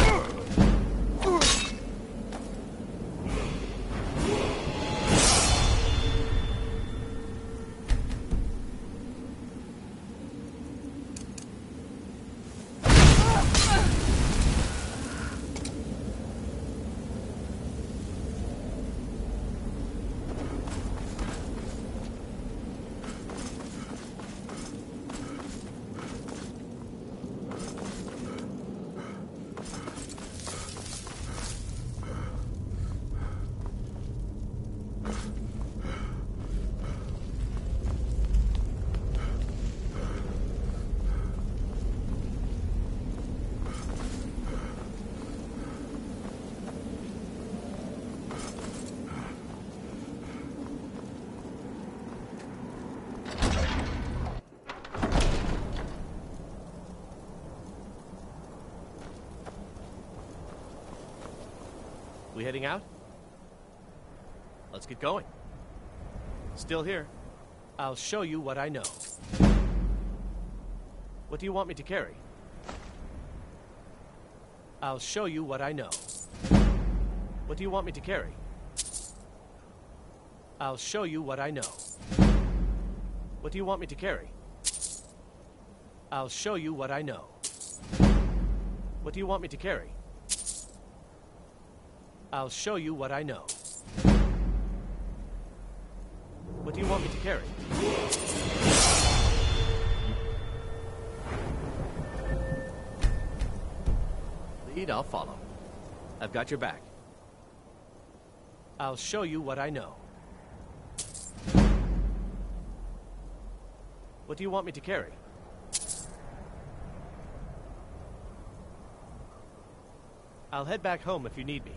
We heading out? Let's get going. Still here. I'll show you what I know. What do you want me to carry? I'll show you what I know. What do you want me to carry? I'll show you what I know. What do you want me to carry? I'll show you what I know. What do you want me to carry? I'll show you what I know. What do you want me to carry? Lead, I'll follow. I've got your back. I'll show you what I know. What do you want me to carry? I'll head back home if you need me.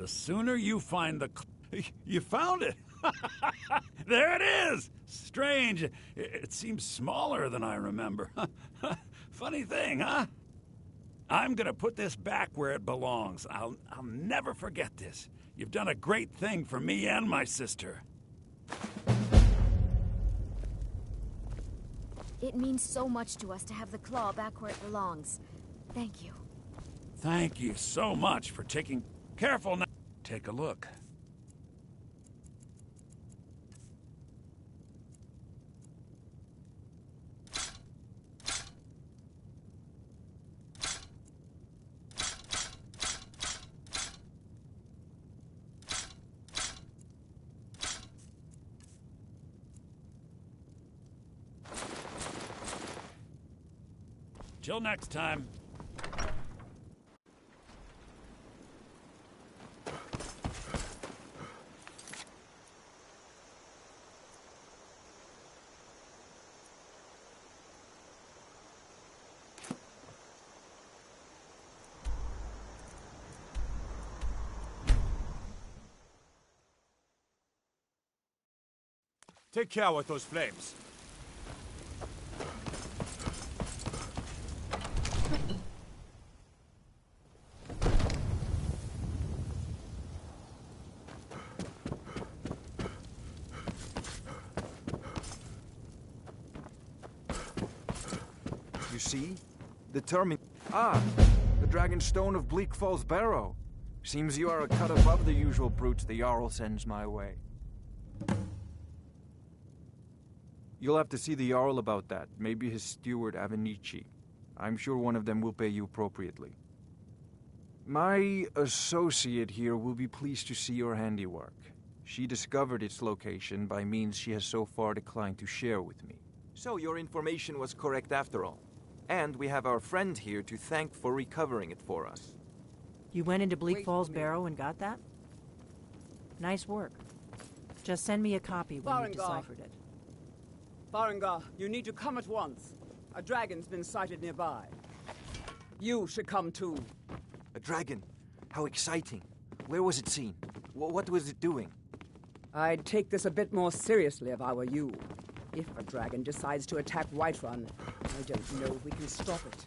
The sooner you find the... You found it! There it is! Strange. It seems smaller than I remember. Funny thing, huh? I'm gonna put this back where it belongs. I'll never forget this. You've done a great thing for me and my sister. It means so much to us to have the claw back where it belongs. Thank you. Thank you so much for taking... Careful now. Take a look. Till next time. Take care with those flames. You see? Determined. Ah! The Dragon Stone of Bleak Falls Barrow. Seems you are a cut above the usual brutes the Jarl sends my way. You'll have to see the Jarl about that. Maybe his steward, Avenici. I'm sure one of them will pay you appropriately. My associate here will be pleased to see your handiwork. She discovered its location by means she has so far declined to share with me. So your information was correct after all. And we have our friend here to thank for recovering it for us. You went into Bleak Falls Barrow and got that? Nice work. Just send me a copy when you've deciphered it. Farengar, you need to come at once. A dragon's been sighted nearby. You should come too. A dragon? How exciting. Where was it seen? What was it doing? I'd take this a bit more seriously if I were you. If a dragon decides to attack Whiterun, I don't know if we can stop it.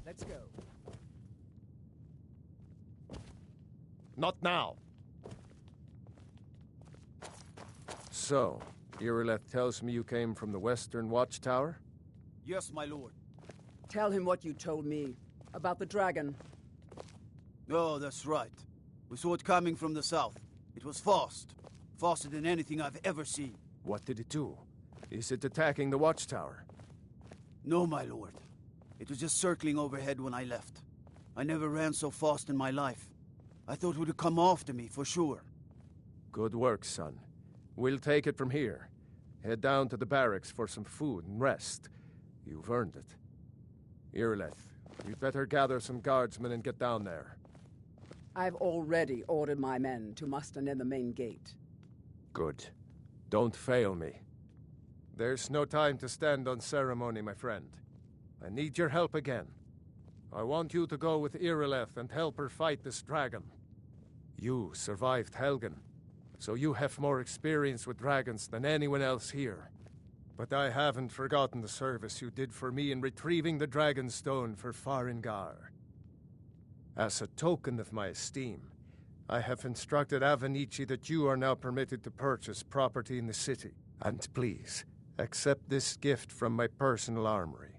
Let's go. Not now. So, Irileth tells me you came from the Western Watchtower? Yes, my lord. Tell him what you told me about the dragon. Oh, that's right. We saw it coming from the south. It was fast. Faster than anything I've ever seen. What did it do? Is it attacking the Watchtower? No, my lord. It was just circling overhead when I left. I never ran so fast in my life. I thought it would come after me, for sure. Good work, son. We'll take it from here. Head down to the barracks for some food and rest. You've earned it. Irileth, you'd better gather some guardsmen and get down there. I've already ordered my men to muster near the main gate. Good. Don't fail me. There's no time to stand on ceremony, my friend. I need your help again. I want you to go with Irileth and help her fight this dragon. You survived Helgen, so you have more experience with dragons than anyone else here. But I haven't forgotten the service you did for me in retrieving the Dragon Stone for Farengar. As a token of my esteem, I have instructed Avenici that you are now permitted to purchase property in the city. And please, accept this gift from my personal armory.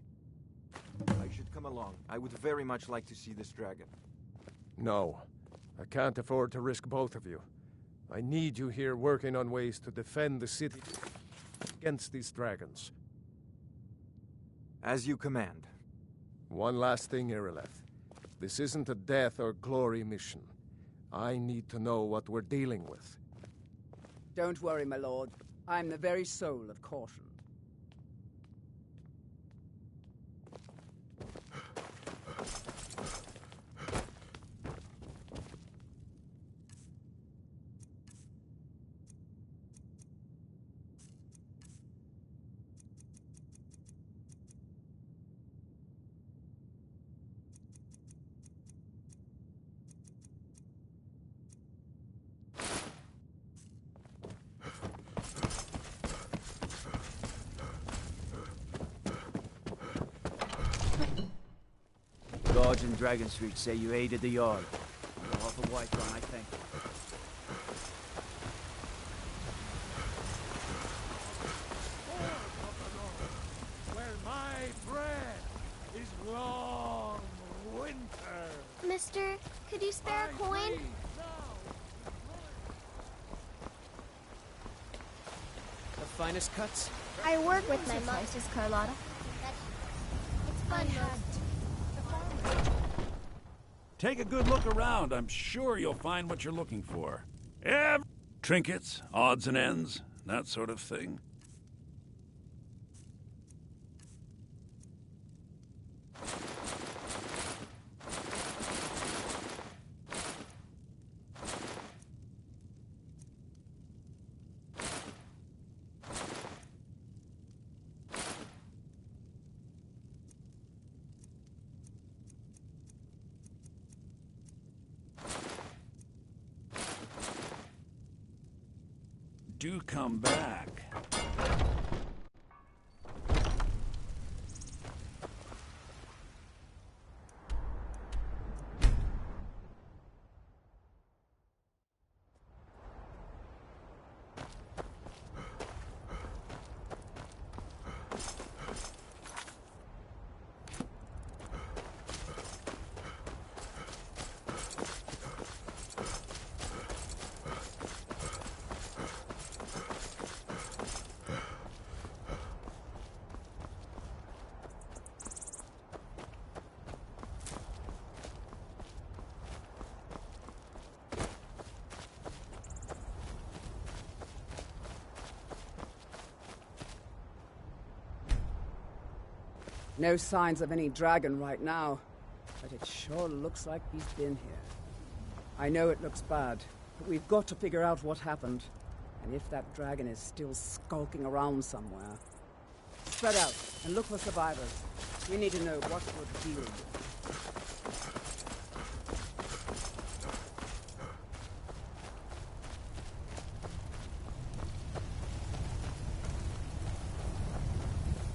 I should come along. I would very much like to see this dragon. No, I can't afford to risk both of you. I need you here working on ways to defend the city against these dragons. As you command. One last thing, Irileth. This isn't a death or glory mission. I need to know what we're dealing with. Don't worry, my lord. I'm the very soul of caution. guards in Dragon Street say you aided the Yard. On behalf of Whiterun, I thank you. Where my bread is long winter. Mister, could you spare a coin? The finest cuts? I work with my mom. Prices, Carlotta? It's fun, Take a good look around. I'm sure you'll find what you're looking for. Trinkets, odds and ends, that sort of thing. Do come back. No signs of any dragon right now, but it sure looks like he's been here. I know it looks bad, but we've got to figure out what happened, and if that dragon is still skulking around somewhere. Spread out and look for survivors. We need to know what we're dealing with.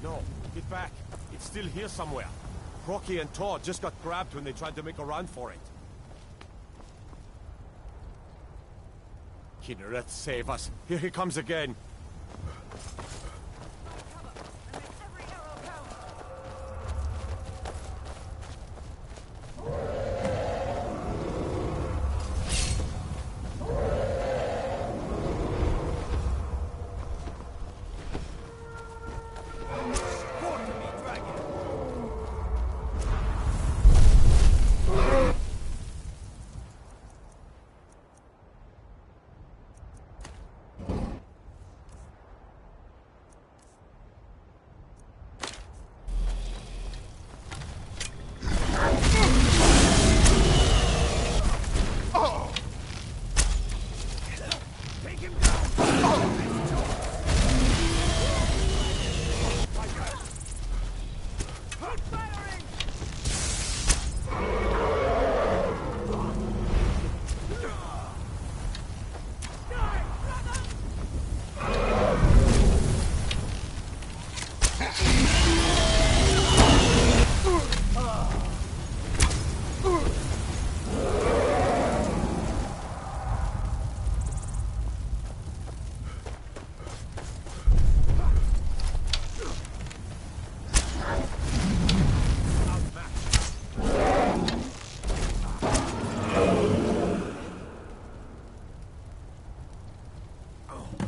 No, get back. It's still here somewhere. Rocky and Todd just got grabbed when they tried to make a run for it. Kinneret, save us. Here he comes again.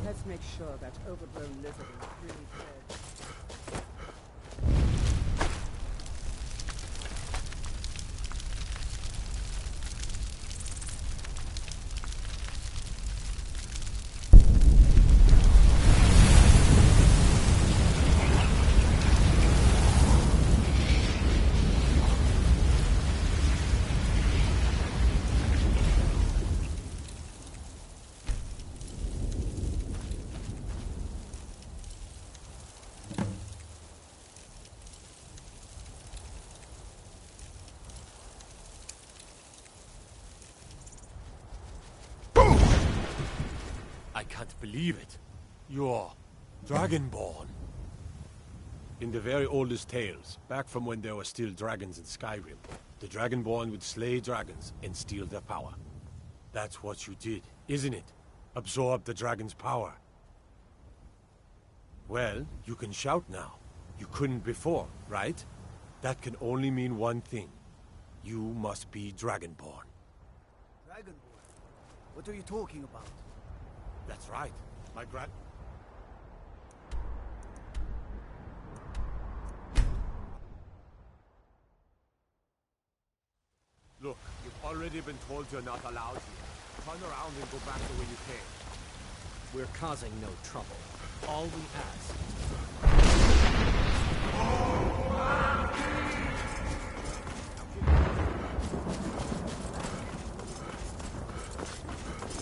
Let's make sure that overgrown lizard is really dead. I can't believe it. You're Dragonborn. In the very oldest tales, back from when there were still dragons in Skyrim, the Dragonborn would slay dragons and steal their power. That's what you did, isn't it? Absorb the dragon's power. Well, you can shout now. You couldn't before, right? That can only mean one thing. You must be Dragonborn. Dragonborn? What are you talking about? That's right. My Look, you've already been told you're not allowed here. Turn around and go back the way you came. We're causing no trouble. All we ask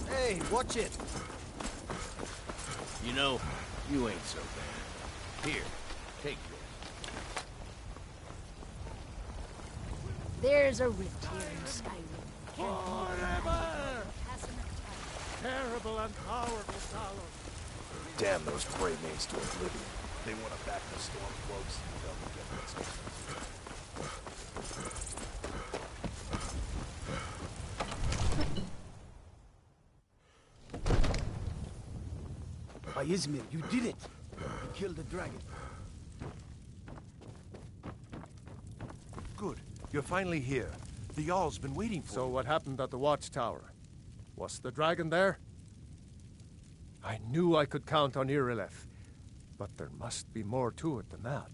Hey, watch it! You know, you ain't so bad. Here, take this. There's a rift here in Skyrim. Forever! Terrible and powerful power. Damn those Grey Maids to oblivion. They want to back the Stormcloaks. They'll get this. By Izmir, you did it! You killed the dragon. Good. You're finally here. The Jarl's been waiting for you. So what happened at the watchtower? Was the dragon there? I knew I could count on Irileth, but there must be more to it than that.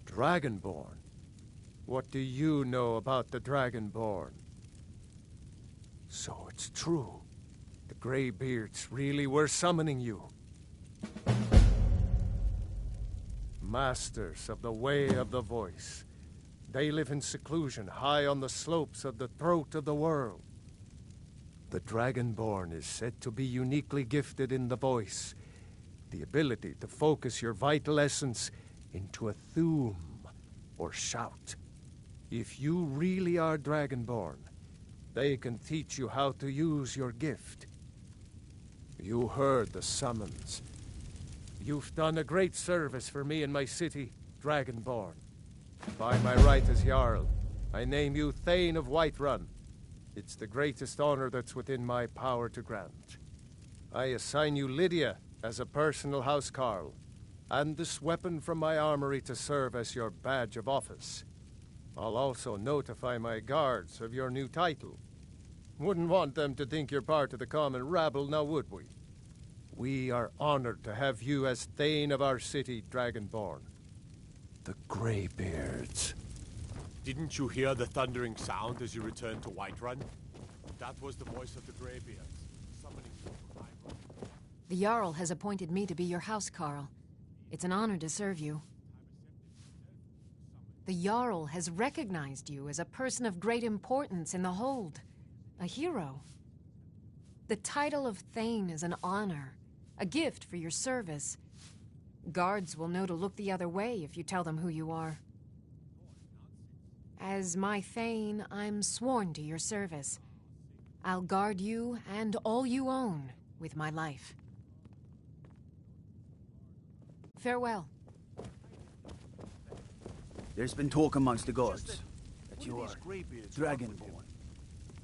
Dragonborn? What do you know about the Dragonborn? So it's true. The Greybeards really were summoning you. Masters of the Way of the Voice. They live in seclusion high on the slopes of the throat of the world. The Dragonborn is said to be uniquely gifted in the voice, the ability to focus your vital essence into a thume or shout. If you really are Dragonborn, they can teach you how to use your gift. You heard the summons. You've done a great service for me and my city, Dragonborn. By my right as Jarl, I name you Thane of Whiterun. It's the greatest honor that's within my power to grant. I assign you Lydia as a personal housecarl, and this weapon from my armory to serve as your badge of office. I'll also notify my guards of your new title. Wouldn't want them to think you're part of the common rabble, now would we? We are honored to have you as Thane of our city, Dragonborn. The Greybeards. Didn't you hear the thundering sound as you returned to Whiterun? That was the voice of the Greybeards, summoning you from Whiterun. The Jarl has appointed me to be your housecarl. It's an honor to serve you. The Jarl has recognized you as a person of great importance in the Hold. A hero. The title of Thane is an honor, a gift for your service. Guards will know to look the other way if you tell them who you are. As my Thane, I'm sworn to your service. I'll guard you and all you own with my life. Farewell. There's been talk amongst the guards that you are Dragonborn.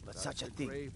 But such a thing